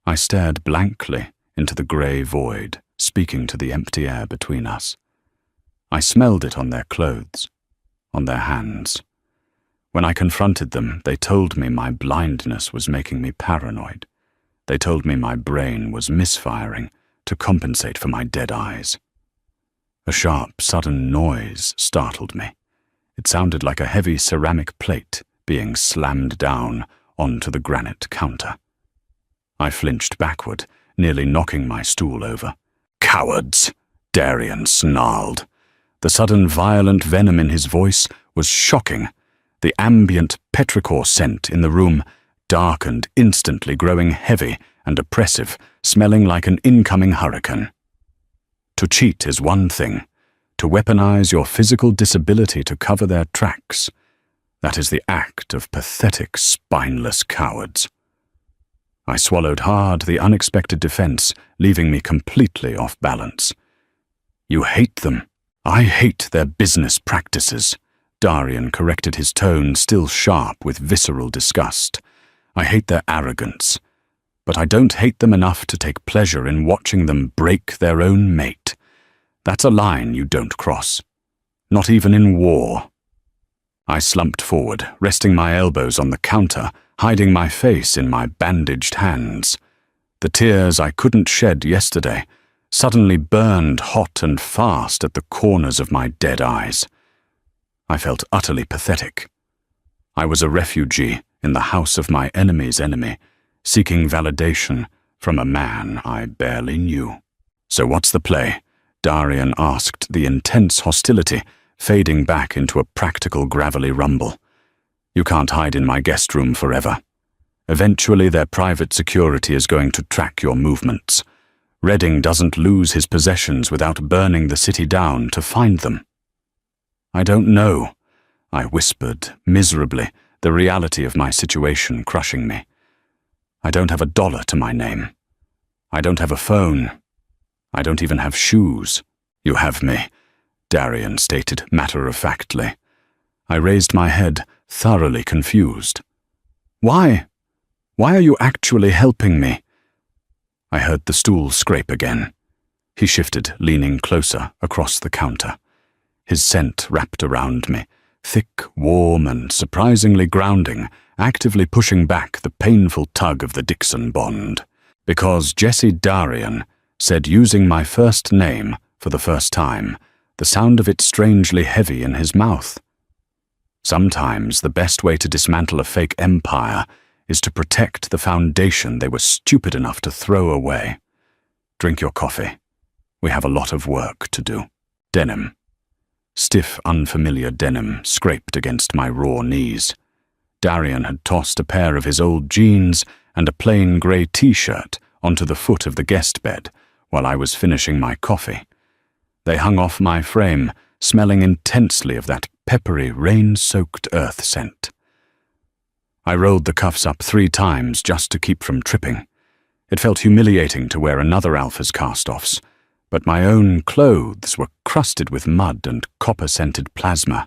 I stared blankly into the grey void, speaking to the empty air between us. I smelled it on their clothes, on their hands. When I confronted them, they told me my blindness was making me paranoid. They told me my brain was misfiring to compensate for my dead eyes. A sharp, sudden noise startled me. It sounded like a heavy ceramic plate being slammed down onto the granite counter. I flinched backward, nearly knocking my stool over. "Cowards!" Darian snarled. The sudden violent venom in his voice was shocking. The ambient petrichor scent in the room darkened instantly, growing heavy and oppressive, smelling like an incoming hurricane. To cheat is one thing. To weaponize your physical disability to cover their tracks, that is the act of pathetic, spineless cowards. I swallowed hard the unexpected defense, leaving me completely off balance. "You hate them." "I hate their business practices." Darian corrected his tone, still sharp with visceral disgust. "I hate their arrogance. But I don't hate them enough to take pleasure in watching them break their own mate. That's a line you don't cross. Not even in war." I slumped forward, resting my elbows on the counter, hiding my face in my bandaged hands. The tears I couldn't shed yesterday suddenly burned hot and fast at the corners of my dead eyes. I felt utterly pathetic. I was a refugee in the house of my enemy's enemy, seeking validation from a man I barely knew. "So what's the play?" Darian asked, the intense hostility fading back into a practical gravelly rumble. "You can't hide in my guest room forever. Eventually their private security is going to track your movements. Redding doesn't lose his possessions without burning the city down to find them." "I don't know," I whispered miserably, the reality of my situation crushing me. "I don't have $1 to my name. I don't have a phone. I don't even have shoes." "You have me," Darian stated matter-of-factly. I raised my head, thoroughly confused. "Why? Why are you actually helping me?" I heard the stool scrape again. He shifted, leaning closer across the counter. His scent wrapped around me, thick, warm, and surprisingly grounding, actively pushing back the painful tug of the Dixon bond. Because Jesse Darian said using my first name for the first time, the sound of it strangely heavy in his mouth. Sometimes the best way to dismantle a fake empire is to protect the foundation they were stupid enough to throw away. "Drink your coffee. We have a lot of work to do." Denim. Stiff, unfamiliar denim scraped against my raw knees. Darian had tossed a pair of his old jeans and a plain grey t-shirt onto the foot of the guest bed while I was finishing my coffee. They hung off my frame, smelling intensely of that peppery, rain-soaked earth scent. I rolled the cuffs up 3 times just to keep from tripping. It felt humiliating to wear another Alpha's cast-offs, but my own clothes were crusted with mud and copper-scented plasma.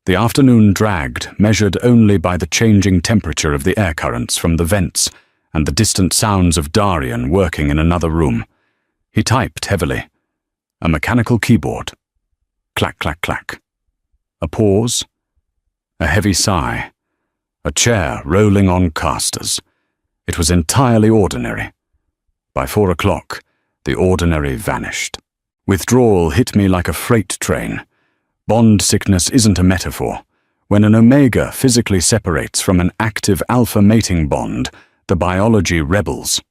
The afternoon dragged, measured only by the changing temperature of the air currents from the vents and the distant sounds of Darian working in another room. He typed heavily. A mechanical keyboard. Clack, clack, clack. A pause. A heavy sigh. A chair rolling on casters. It was entirely ordinary. By 4 o'clock, the ordinary vanished. Withdrawal hit me like a freight train. Bond sickness isn't a metaphor. When an omega physically separates from an active alpha mating bond, the biology rebels.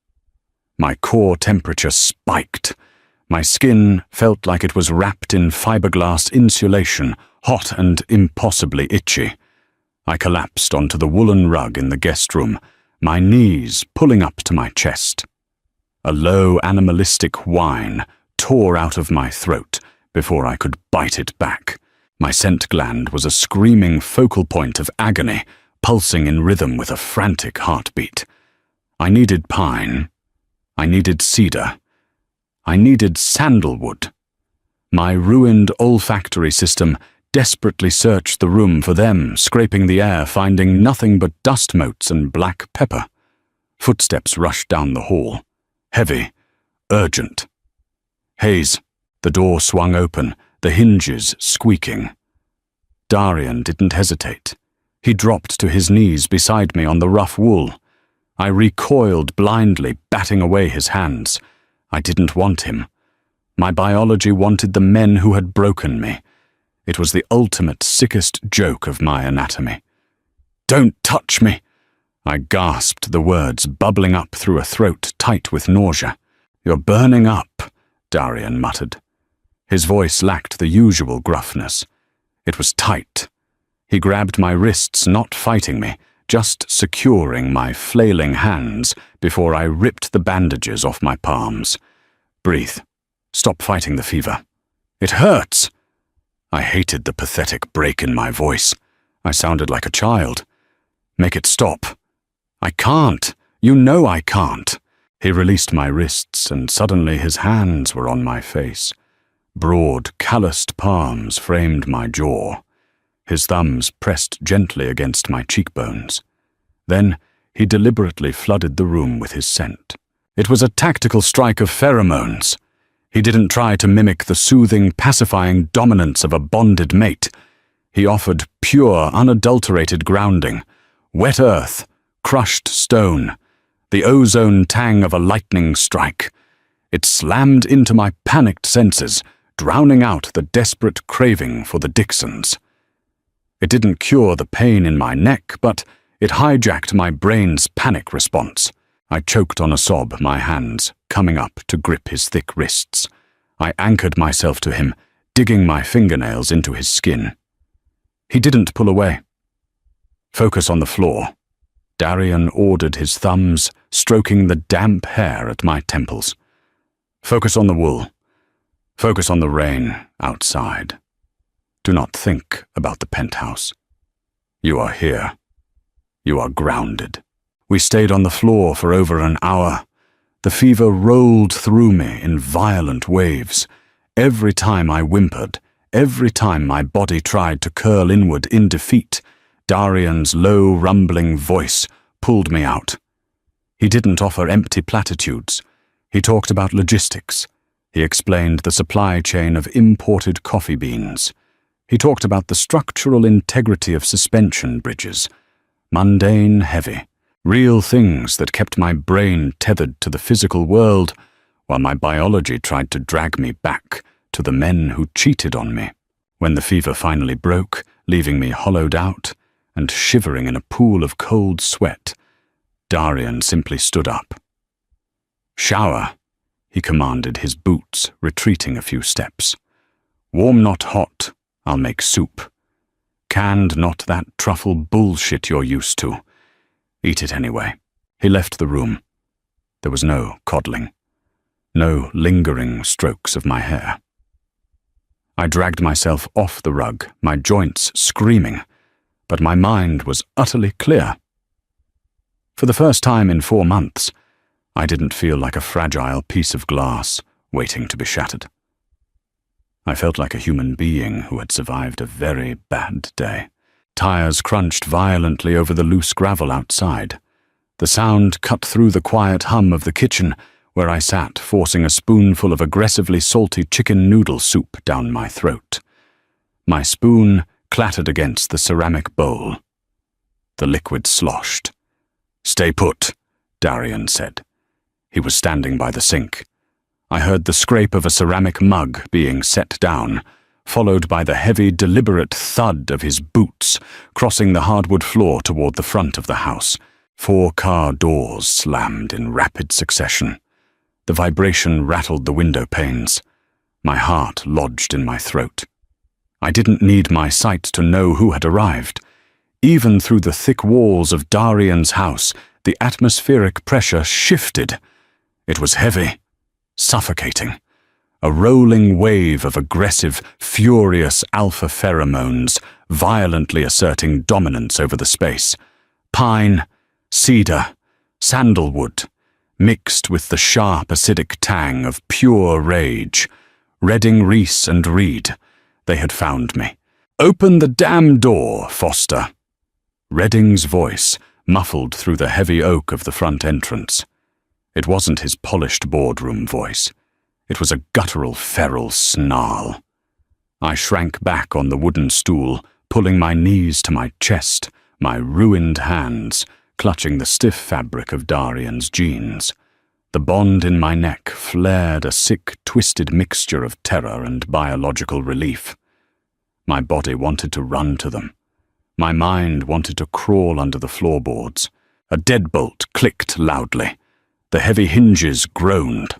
My core temperature spiked. My skin felt like it was wrapped in fiberglass insulation, hot and impossibly itchy. I collapsed onto the woolen rug in the guest room, my knees pulling up to my chest. A low animalistic whine tore out of my throat before I could bite it back. My scent gland was a screaming focal point of agony, pulsing in rhythm with a frantic heartbeat. I needed pine. I needed cedar. I needed sandalwood. My ruined olfactory system desperately searched the room for them, scraping the air, finding nothing but dust motes and black pepper. Footsteps rushed down the hall. Heavy, urgent. "Hayes." The door swung open, the hinges squeaking. Darian didn't hesitate. He dropped to his knees beside me on the rough wool. I recoiled blindly, batting away his hands. I didn't want him. My biology wanted the men who had broken me. It was the ultimate, sickest joke of my anatomy. "Don't touch me!" I gasped the words, bubbling up through a throat tight with nausea. "You're burning up," Darian muttered. His voice lacked the usual gruffness. It was tight. He grabbed my wrists, not fighting me, just securing my flailing hands before I ripped the bandages off my palms. "Breathe. Stop fighting the fever. It hurts." I hated the pathetic break in my voice. I sounded like a child. "Make it stop." "I can't. You know I can't." He released my wrists, and suddenly his hands were on my face. Broad, calloused palms framed my jaw. His thumbs pressed gently against my cheekbones. Then he deliberately flooded the room with his scent. It was a tactical strike of pheromones. He didn't try to mimic the soothing, pacifying dominance of a bonded mate. He offered pure, unadulterated grounding, wet earth, crushed stone, the ozone tang of a lightning strike. It slammed into my panicked senses, drowning out the desperate craving for the Dixons. It didn't cure the pain in my neck, but it hijacked my brain's panic response. I choked on a sob, my hands coming up to grip his thick wrists. I anchored myself to him, digging my fingernails into his skin. He didn't pull away. "Focus on the floor," Darian ordered, his thumbs stroking the damp hair at my temples. "Focus on the wool. Focus on the rain outside. Do not think about the penthouse. You are here. You are grounded." We stayed on the floor for over an hour. The fever rolled through me in violent waves. Every time I whimpered, every time my body tried to curl inward in defeat, Darian's low, rumbling voice pulled me out. He didn't offer empty platitudes. He talked about logistics. He explained the supply chain of imported coffee beans. He talked about the structural integrity of suspension bridges. Mundane, heavy, real things that kept my brain tethered to the physical world, while my biology tried to drag me back to the men who cheated on me. When the fever finally broke, leaving me hollowed out and shivering in a pool of cold sweat, Darian simply stood up. "Shower," he commanded, his boots retreating a few steps. "Warm not hot, I'll make soup. Canned not that truffle bullshit you're used to. Eat it anyway." He left the room. There was no coddling, no lingering strokes of my hair. I dragged myself off the rug, my joints screaming, but my mind was utterly clear. For the first time in 4 months, I didn't feel like a fragile piece of glass waiting to be shattered. I felt like a human being who had survived a very bad day. Tires crunched violently over the loose gravel outside. The sound cut through the quiet hum of the kitchen, where I sat forcing a spoonful of aggressively salty chicken noodle soup down my throat. My spoon clattered against the ceramic bowl. The liquid sloshed. "Stay put," Darian said. He was standing by the sink. I heard the scrape of a ceramic mug being set down, followed by the heavy, deliberate thud of his boots crossing the hardwood floor toward the front of the house. 4 car doors slammed in rapid succession. The vibration rattled the window panes. My heart lodged in my throat. I didn't need my sight to know who had arrived. Even through the thick walls of Darian's house, the atmospheric pressure shifted. It was heavy, suffocating. A rolling wave of aggressive, furious alpha pheromones violently asserting dominance over the space. Pine, cedar, sandalwood, mixed with the sharp acidic tang of pure rage. Redding, Reese, and Reed. They had found me. "Open the damn door, Foster." Redding's voice muffled through the heavy oak of the front entrance. It wasn't his polished boardroom voice. It was a guttural, feral snarl. I shrank back on the wooden stool, pulling my knees to my chest, my ruined hands clutching the stiff fabric of Darian's jeans. The bond in my neck flared a sick, twisted mixture of terror and biological relief. My body wanted to run to them. My mind wanted to crawl under the floorboards. A deadbolt clicked loudly. The heavy hinges groaned.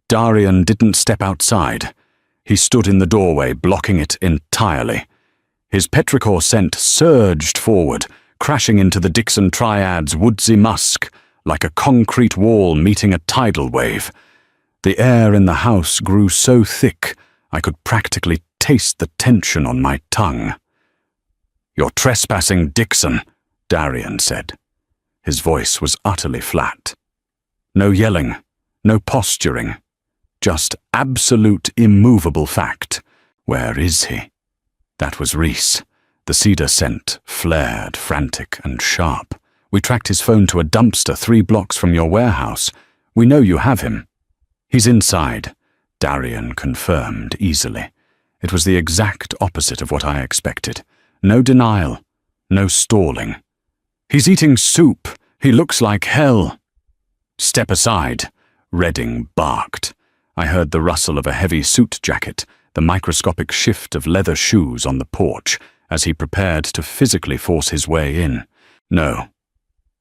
Darian didn't step outside. He stood in the doorway, blocking it entirely. His petrichor scent surged forward, crashing into the Dixon Triad's woodsy musk, like a concrete wall meeting a tidal wave. The air in the house grew so thick, I could practically taste the tension on my tongue. "You're trespassing, Dixon," Darian said. His voice was utterly flat. No yelling, no posturing, just absolute immovable fact. Where is he? That was Reese. The cedar scent flared, frantic and sharp. "We tracked his phone to a dumpster 3 blocks from your warehouse. We know you have him." "He's inside," Darian confirmed easily. It was the exact opposite of what I expected. No denial, no stalling. "He's eating soup. He looks like hell." "Step aside," Redding barked. I heard the rustle of a heavy suit jacket, the microscopic shift of leather shoes on the porch, as he prepared to physically force his way in. No.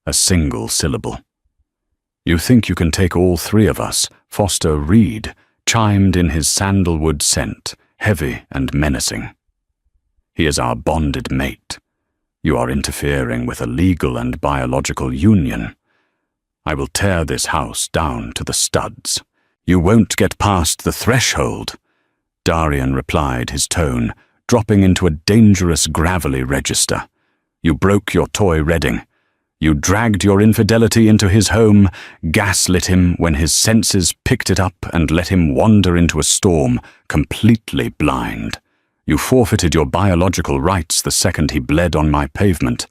A single syllable. "You think you can take all 3 of us?" Foster Reed chimed in his sandalwood scent, heavy and menacing. "He is our bonded mate. You are interfering with a legal and biological union. I will tear this house down to the studs. You won't get past the threshold," Darian replied, his tone dropping into a dangerous gravelly register. "You broke your toy Redding. You dragged your infidelity into his home, gaslit him when his senses picked it up and let him wander into a storm, completely blind. You forfeited your biological rights the second he bled on my pavement.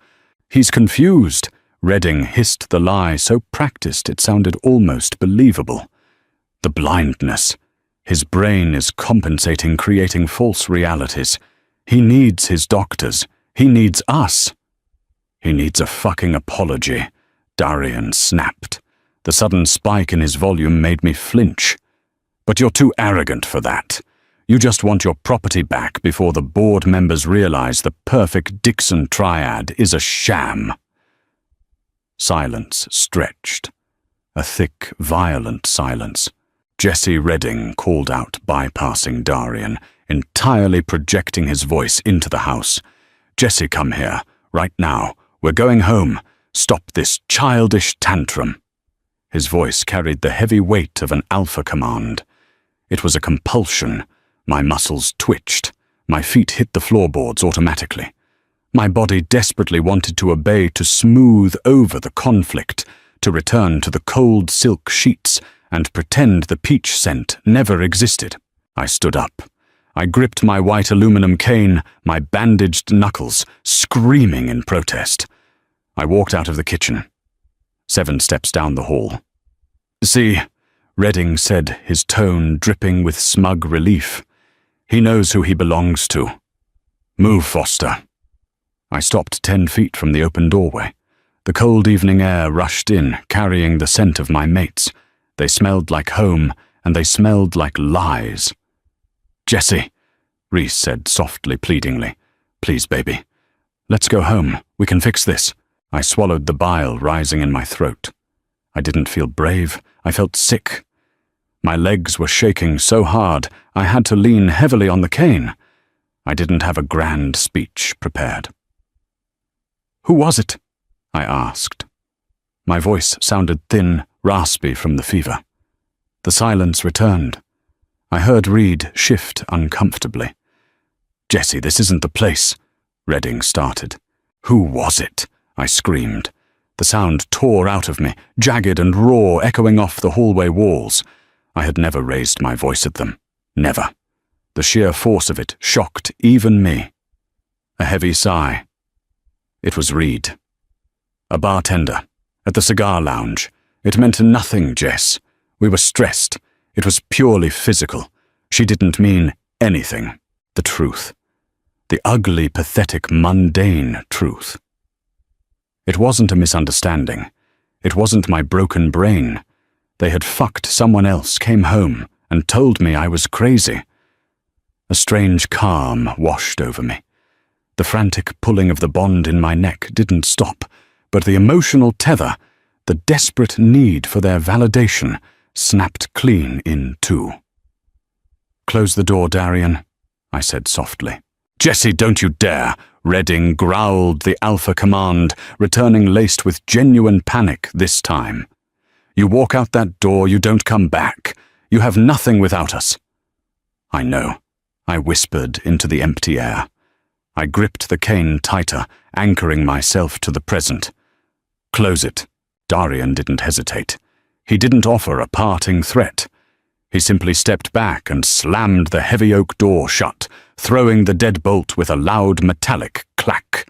He's confused." Redding hissed the lie so practiced it sounded almost believable. "The blindness. His brain is compensating, creating false realities. He needs his doctors. He needs us." "He needs a fucking apology," Darian snapped. The sudden spike in his volume made me flinch. "But you're too arrogant for that. You just want your property back before the board members realize the perfect Dixon Triad is a sham." Silence stretched. A thick, violent silence. Jesse Redding called out, bypassing Darian, entirely projecting his voice into the house. "Jesse, come here, right now. We're going home. Stop this childish tantrum." His voice carried the heavy weight of an alpha command. It was a compulsion. My muscles twitched. My feet hit the floorboards automatically. My body desperately wanted to obey, to smooth over the conflict, to return to the cold silk sheets and pretend the peach scent never existed. I stood up. I gripped my white aluminum cane, my bandaged knuckles, screaming in protest. I walked out of the kitchen. 7 steps down the hall. "See," Redding said, his tone dripping with smug relief. "He knows who he belongs to. Move, Foster." I stopped 10 feet from the open doorway. The cold evening air rushed in, carrying the scent of my mates. They smelled like home, and they smelled like lies. "Jesse," Reese said softly, pleadingly. "Please, baby. Let's go home. We can fix this." I swallowed the bile rising in my throat. I didn't feel brave. I felt sick. My legs were shaking so hard I had to lean heavily on the cane. I didn't have a grand speech prepared. "Who was it?" I asked. My voice sounded thin, raspy from the fever. The silence returned. I heard Reed shift uncomfortably. "Jesse, this isn't the place," Redding started. "Who was it?" I screamed. The sound tore out of me, jagged and raw, echoing off the hallway walls. I had never raised my voice at them. Never. The sheer force of it shocked even me. A heavy sigh. It was Reed. A bartender. At the cigar lounge. It meant nothing, Jess. We were stressed. It was purely physical. She didn't mean anything. The truth. The ugly, pathetic, mundane truth. It wasn't a misunderstanding. It wasn't my broken brain. They had fucked someone else, came home, and told me I was crazy. A strange calm washed over me. The frantic pulling of the bond in my neck didn't stop, but the emotional tether, the desperate need for their validation, snapped clean in two. "Close the door, Darian," I said softly. "Jesse, don't you dare!" Redding growled the alpha command, returning laced with genuine panic this time. "You walk out that door, you don't come back. You have nothing without us." "I know," I whispered into the empty air. I gripped the cane tighter, anchoring myself to the present. "Close it." Darian didn't hesitate. He didn't offer a parting threat. He simply stepped back and slammed the heavy oak door shut, throwing the deadbolt with a loud metallic clack.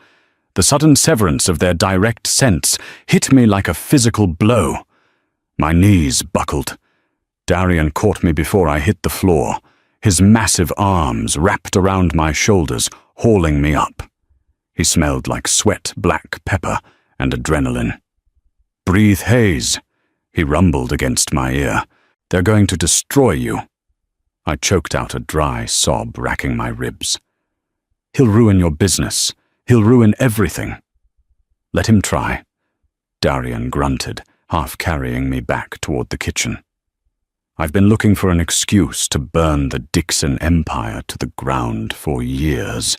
The sudden severance of their direct sense hit me like a physical blow. My knees buckled. Darian caught me before I hit the floor, his massive arms wrapped around my shoulders, hauling me up. He smelled like sweat, black pepper, and adrenaline. "Breathe haze," he rumbled against my ear. "They're going to destroy you." I choked out a dry sob, racking my ribs. "He'll ruin your business. He'll ruin everything." "Let him try," Darian grunted, half carrying me back toward the kitchen. I've been looking for an excuse to burn the Dixon Empire to the ground for years.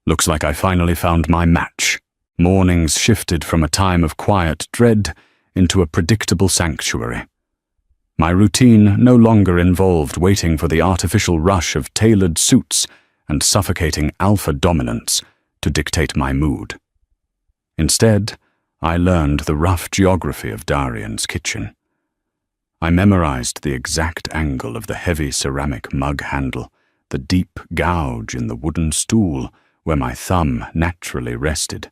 Looks like I finally found my match. Mornings shifted from a time of quiet dread into a predictable sanctuary. My routine no longer involved waiting for the artificial rush of tailored suits and suffocating alpha dominance to dictate my mood. Instead, I learned the rough geography of Darian's kitchen. I memorized the exact angle of the heavy ceramic mug handle, the deep gouge in the wooden stool where my thumb naturally rested,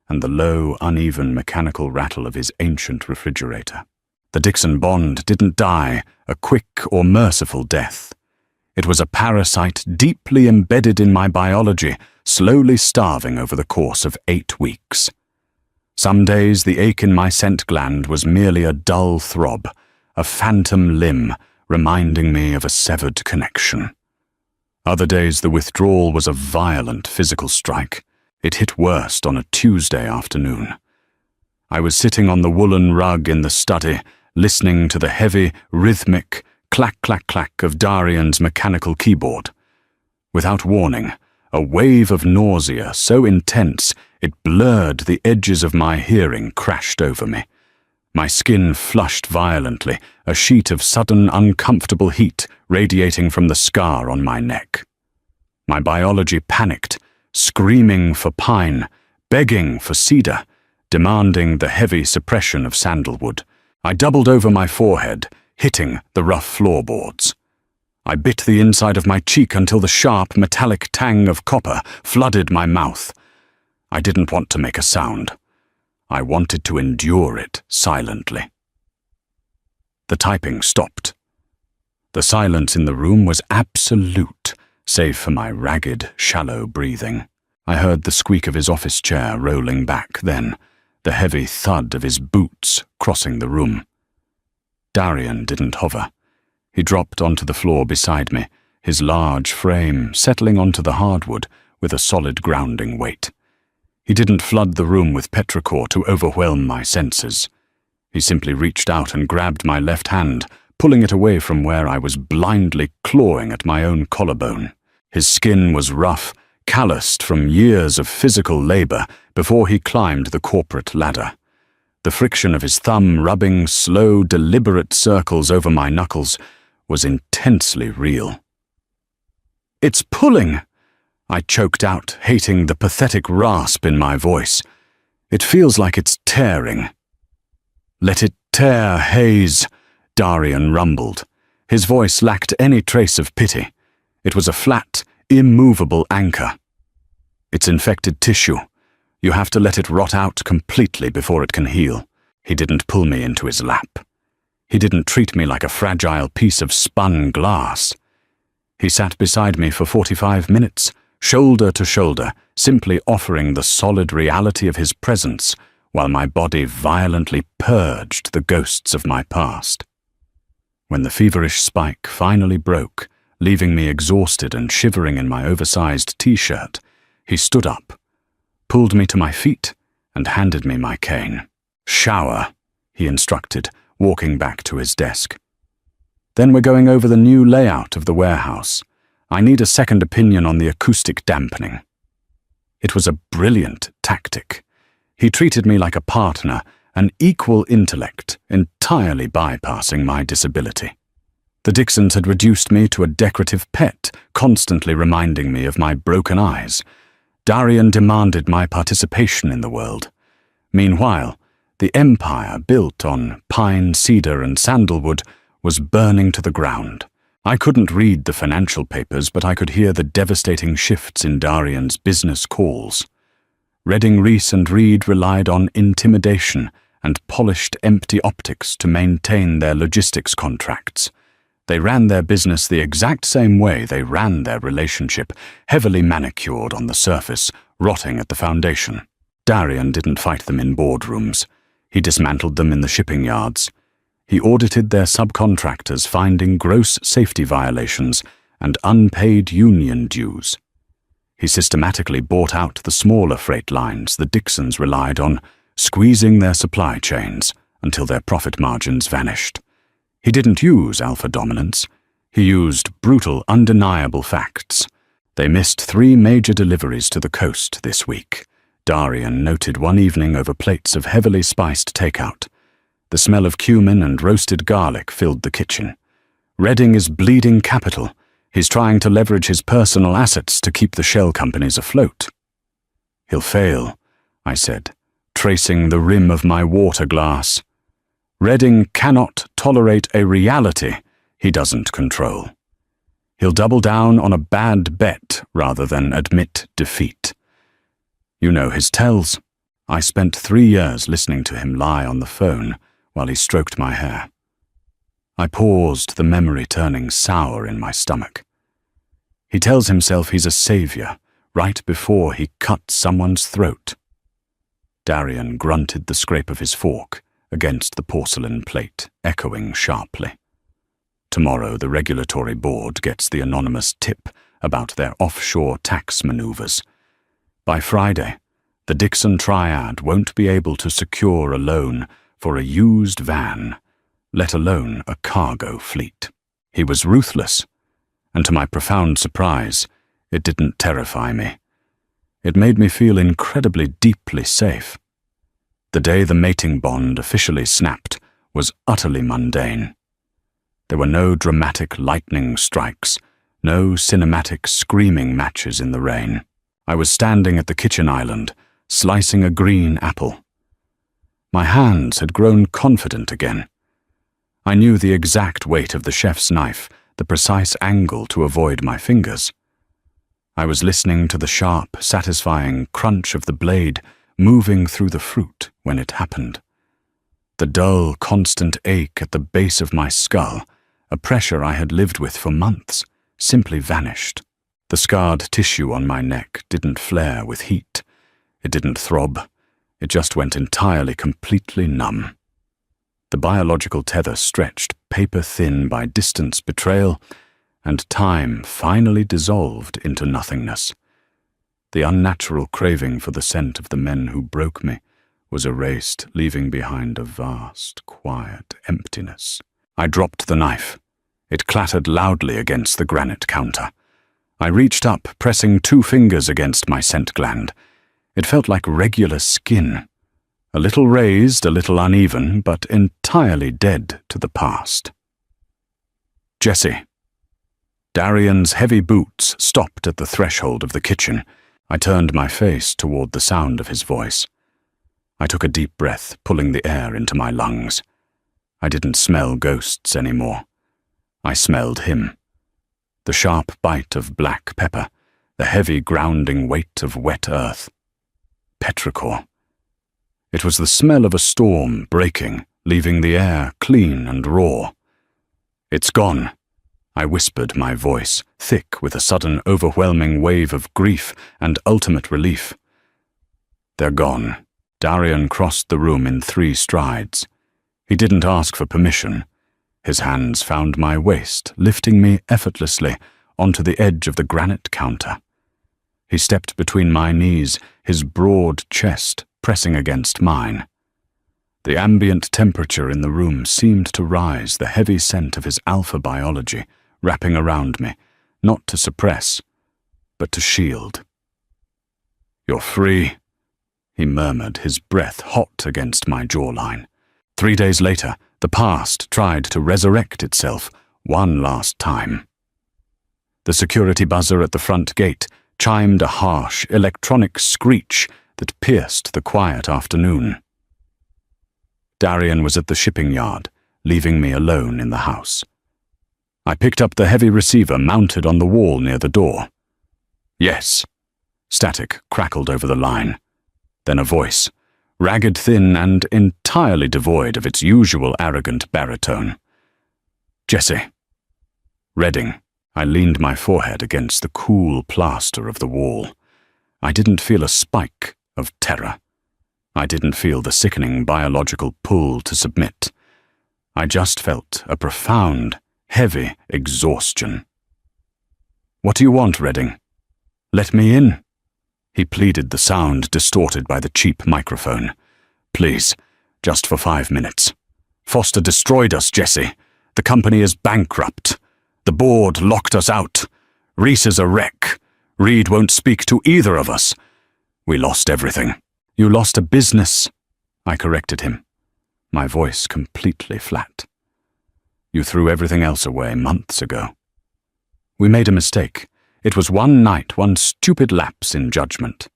and the low, uneven mechanical rattle of his ancient refrigerator. The Dixon bond didn't die a quick or merciful death. It was a parasite deeply embedded in my biology, slowly starving over the course of 8 weeks. Some days the ache in my scent gland was merely a dull throb, a phantom limb reminding me of a severed connection. Other days the withdrawal was a violent physical strike. It hit worst on a Tuesday afternoon. I was sitting on the woolen rug in the study, listening to the heavy, rhythmic clack-clack-clack of Darian's mechanical keyboard. Without warning, a wave of nausea so intense it blurred the edges of my hearing crashed over me. My skin flushed violently, a sheet of sudden, uncomfortable heat radiating from the scar on my neck. My biology panicked, screaming for pine, begging for cedar, demanding the heavy suppression of sandalwood. I doubled over my forehead, hitting the rough floorboards. I bit the inside of my cheek until the sharp, metallic tang of copper flooded my mouth. I didn't want to make a sound. I wanted to endure it silently. The typing stopped. The silence in the room was absolute, save for my ragged, shallow breathing. I heard the squeak of his office chair rolling back then, the heavy thud of his boots crossing the room. Darian didn't hover. He dropped onto the floor beside me, his large frame settling onto the hardwood with a solid grounding weight. He didn't flood the room with petrichor to overwhelm my senses. He simply reached out and grabbed my left hand, pulling it away from where I was blindly clawing at my own collarbone. His skin was rough, calloused from years of physical labor before he climbed the corporate ladder. The friction of his thumb rubbing slow, deliberate circles over my knuckles was intensely real. "It's pulling!" I choked out, hating the pathetic rasp in my voice. "It feels like it's tearing." "Let it tear, Hayes," Darian rumbled. His voice lacked any trace of pity. It was a flat, immovable anchor. "It's infected tissue. You have to let it rot out completely before it can heal." He didn't pull me into his lap. He didn't treat me like a fragile piece of spun glass. He sat beside me for 45 minutes, shoulder to shoulder, simply offering the solid reality of his presence, while my body violently purged the ghosts of my past. When the feverish spike finally broke, leaving me exhausted and shivering in my oversized t-shirt, he stood up, pulled me to my feet, and handed me my cane. "Shower," he instructed, walking back to his desk. "Then we're going over the new layout of the warehouse. I need a second opinion on the acoustic dampening." It was a brilliant tactic. He treated me like a partner, an equal intellect, entirely bypassing my disability. The Dixons had reduced me to a decorative pet, constantly reminding me of my broken eyes. Darian demanded my participation in the world. Meanwhile, the empire built on pine, cedar, and sandalwood was burning to the ground. I couldn't read the financial papers, but I could hear the devastating shifts in Darian's business calls. Redding, Reese, and Reed relied on intimidation and polished empty optics to maintain their logistics contracts. They ran their business the exact same way they ran their relationship, heavily manicured on the surface, rotting at the foundation. Darian didn't fight them in boardrooms. He dismantled them in the shipping yards. He audited their subcontractors, finding gross safety violations and unpaid union dues. He systematically bought out the smaller freight lines the Dixons relied on, squeezing their supply chains until their profit margins vanished. He didn't use alpha dominance. He used brutal, undeniable facts. They missed 3 major deliveries to the coast this week. Darian noted one evening over plates of heavily spiced takeout. The smell of cumin and roasted garlic filled the kitchen. Redding is bleeding capital. He's trying to leverage his personal assets to keep the shell companies afloat. "He'll fail," I said, tracing the rim of my water glass. "Redding cannot tolerate a reality he doesn't control. He'll double down on a bad bet rather than admit defeat. You know his tells. I spent 3 years listening to him lie on the phone while he stroked my hair." I paused, the memory turning sour in my stomach. He tells himself he's a savior right before he cut someone's throat. Darian grunted the scrape of his fork against the porcelain plate, echoing sharply. Tomorrow the regulatory board gets the anonymous tip about their offshore tax maneuvers. By Friday, the Dixon Triad won't be able to secure a loan for a used van, let alone a cargo fleet. He was ruthless, and to my profound surprise, it didn't terrify me. It made me feel incredibly deeply safe. The day the mating bond officially snapped was utterly mundane. There were no dramatic lightning strikes, no cinematic screaming matches in the rain. I was standing at the kitchen island, slicing a green apple. My hands had grown confident again. I knew the exact weight of the chef's knife, the precise angle to avoid my fingers. I was listening to the sharp, satisfying crunch of the blade moving through the fruit when it happened. The dull, constant ache at the base of my skull, a pressure I had lived with for months, simply vanished. The scarred tissue on my neck didn't flare with heat. It didn't throb. It just went entirely, completely numb. The biological tether stretched paper-thin by distance betrayal, and time finally dissolved into nothingness. The unnatural craving for the scent of the men who broke me was erased, leaving behind a vast, quiet emptiness. I dropped the knife. It clattered loudly against the granite counter. I reached up, pressing 2 fingers against my scent gland. It felt like regular skin. A little raised, a little uneven, but entirely dead to the past. "Jesse." Darian's heavy boots stopped at the threshold of the kitchen. I turned my face toward the sound of his voice. I took a deep breath, pulling the air into my lungs. I didn't smell ghosts anymore. I smelled him. The sharp bite of black pepper, the heavy grounding weight of wet earth. Petrichor. It was the smell of a storm breaking, leaving the air clean and raw. "It's gone," I whispered, my voice thick with a sudden overwhelming wave of grief and ultimate relief. They're gone. Darian crossed the room in 3 strides. He didn't ask for permission. His hands found my waist, lifting me effortlessly onto the edge of the granite counter. He stepped between my knees, his broad chest pressing against mine. The ambient temperature in the room seemed to rise, the heavy scent of his alpha biology wrapping around me, not to suppress, but to shield. "You're free," he murmured, his breath hot against my jawline. 3 days later, the past tried to resurrect itself one last time. The security buzzer at the front gate chimed a harsh, electronic screech that pierced the quiet afternoon. Darian was at the shipping yard, leaving me alone in the house. I picked up the heavy receiver mounted on the wall near the door. "Yes." Static crackled over the line. Then a voice, ragged thin and entirely devoid of its usual arrogant baritone. "Jesse." Redding. I leaned my forehead against the cool plaster of the wall. I didn't feel a spike of terror. I didn't feel the sickening biological pull to submit. I just felt a profound, heavy exhaustion. "What do you want, Redding? Let me in." He pleaded, the sound distorted by the cheap microphone. "Please, just for 5 minutes. Foster destroyed us, Jesse. The company is bankrupt. The board locked us out. Reese is a wreck. Reed won't speak to either of us. We lost everything." "You lost a business," I corrected him, my voice completely flat. "You threw everything else away months ago." "We made a mistake. It was one night, one stupid lapse in judgment."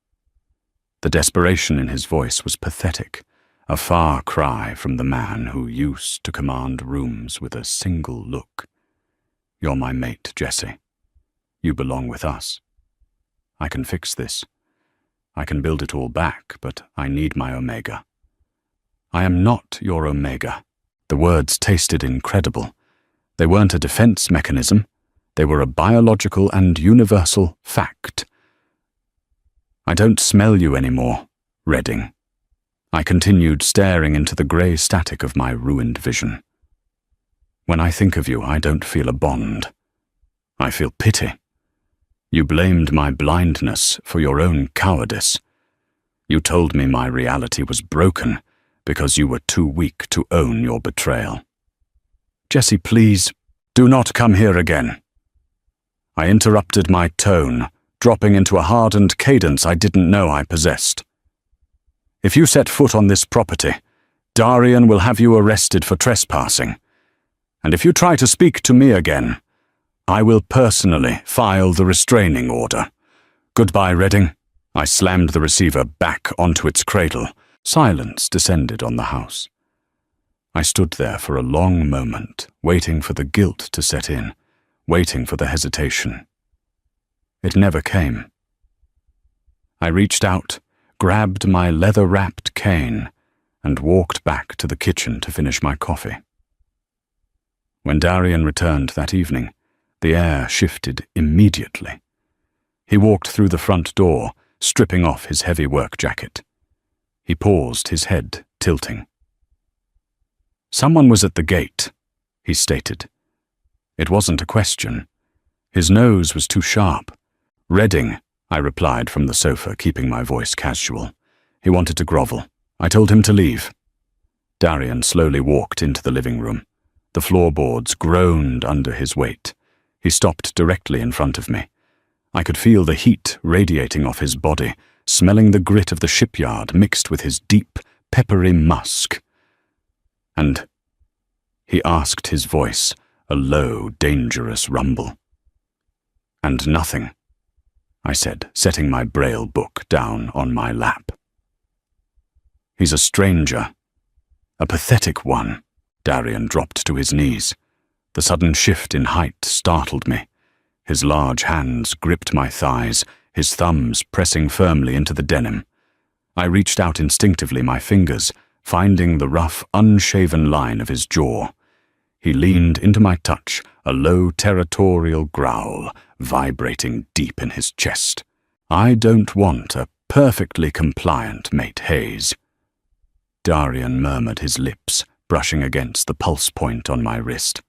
The desperation in his voice was pathetic, a far cry from the man who used to command rooms with a single look. "You're my mate, Jesse. You belong with us. I can fix this. I can build it all back, but I need my Omega." "I am not your Omega." The words tasted incredible. They weren't a defense mechanism. They were a biological and universal fact. "I don't smell you anymore, Redding." I continued staring into the grey static of my ruined vision. "When I think of you, I don't feel a bond. I feel pity. You blamed my blindness for your own cowardice. You told me my reality was broken because you were too weak to own your betrayal." "Jesse, please, do not come here again." I interrupted my tone, dropping into a hardened cadence I didn't know I possessed. "If you set foot on this property, Darian will have you arrested for trespassing. And if you try to speak to me again, I will personally file the restraining order. Goodbye, Redding." I slammed the receiver back onto its cradle. Silence descended on the house. I stood there for a long moment, waiting for the guilt to set in, waiting for the hesitation. It never came. I reached out, grabbed my leather-wrapped cane, and walked back to the kitchen to finish my coffee. When Darian returned that evening, the air shifted immediately. He walked through the front door, stripping off his heavy work jacket. He paused, his head tilting. "Someone was at the gate," he stated. It wasn't a question. His nose was too sharp. "Redding," I replied from the sofa, keeping my voice casual. He wanted to grovel. I told him to leave. Darian slowly walked into the living room. The floorboards groaned under his weight. He stopped directly in front of me. I could feel the heat radiating off his body, smelling the grit of the shipyard mixed with his deep, peppery musk. "And?" he asked, his voice a low, dangerous rumble. "And nothing," I said, setting my braille book down on my lap. "He's a stranger. A pathetic one." Darian dropped to his knees. The sudden shift in height startled me. His large hands gripped my thighs, his thumbs pressing firmly into the denim. I reached out instinctively, my fingers finding the rough, unshaven line of his jaw. He leaned into my touch, a low territorial growl vibrating deep in his chest. I don't want a perfectly compliant mate Hayes. Darian murmured, his lips brushing against the pulse point on my wrist.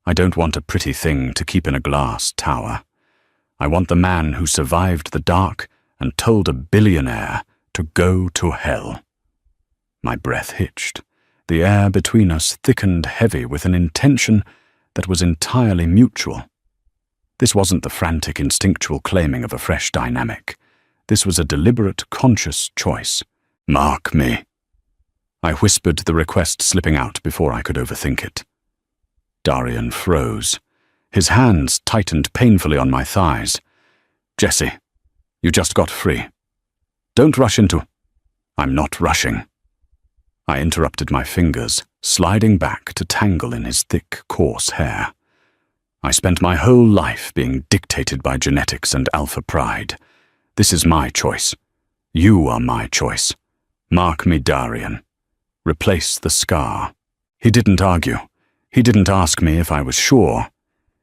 I don't want a pretty thing to keep in a glass tower. I want the man who survived the dark and told a billionaire to go to hell. My breath hitched. The air between us thickened heavy with an intention that was entirely mutual. This wasn't the frantic, instinctual claiming of a fresh dynamic. This was a deliberate, conscious choice. Mark me. I whispered the request, slipping out before I could overthink it. Darian froze. His hands tightened painfully on my thighs. Jesse, you just got free. Don't rush into... I'm not rushing. I interrupted my fingers, sliding back to tangle in his thick, coarse hair. I spent my whole life being dictated by genetics and alpha pride. This is my choice. You are my choice. Mark me, Darian. Replace the scar. He didn't argue. He didn't ask me if I was sure.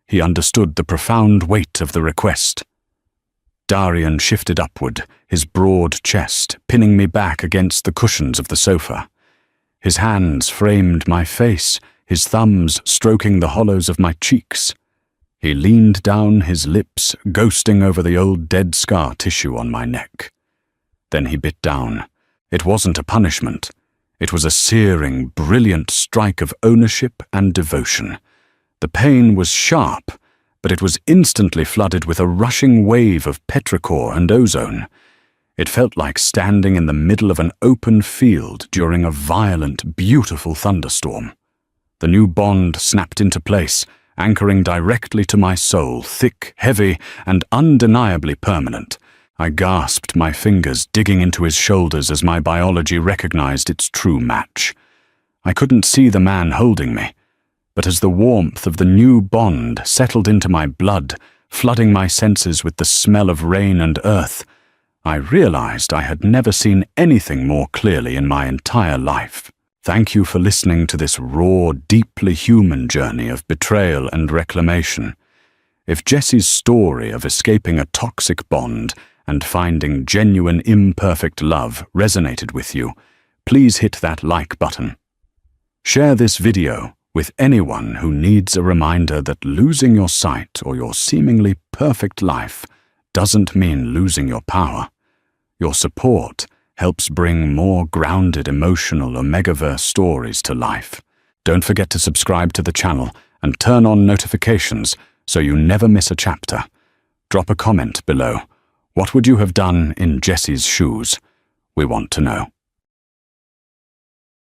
He understood the profound weight of the request. Darian shifted upward, his broad chest pinning me back against the cushions of the sofa. His hands framed my face, his thumbs stroking the hollows of my cheeks. He leaned down, his lips ghosting over the old dead scar tissue on my neck. Then he bit down. It wasn't a punishment. It was a searing, brilliant strike of ownership and devotion. The pain was sharp, but it was instantly flooded with a rushing wave of petrichor and ozone. It felt like standing in the middle of an open field during a violent, beautiful thunderstorm. The new bond snapped into place, anchoring directly to my soul, thick, heavy, and undeniably permanent. I gasped, my fingers digging into his shoulders as my biology recognized its true match. I couldn't see the man holding me, but as the warmth of the new bond settled into my blood, flooding my senses with the smell of rain and earth, I realized I had never seen anything more clearly in my entire life. Thank you for listening to this raw, deeply human journey of betrayal and reclamation. If Jesse's story of escaping a toxic bond and finding genuine, imperfect love resonated with you, please hit that like button. Share this video with anyone who needs a reminder that losing your sight or your seemingly perfect life doesn't mean losing your power. Your support helps bring more grounded, emotional Omegaverse stories to life. Don't forget to subscribe to the channel and turn on notifications so you never miss a chapter. Drop a comment below. What would you have done in Jesse's shoes? We want to know.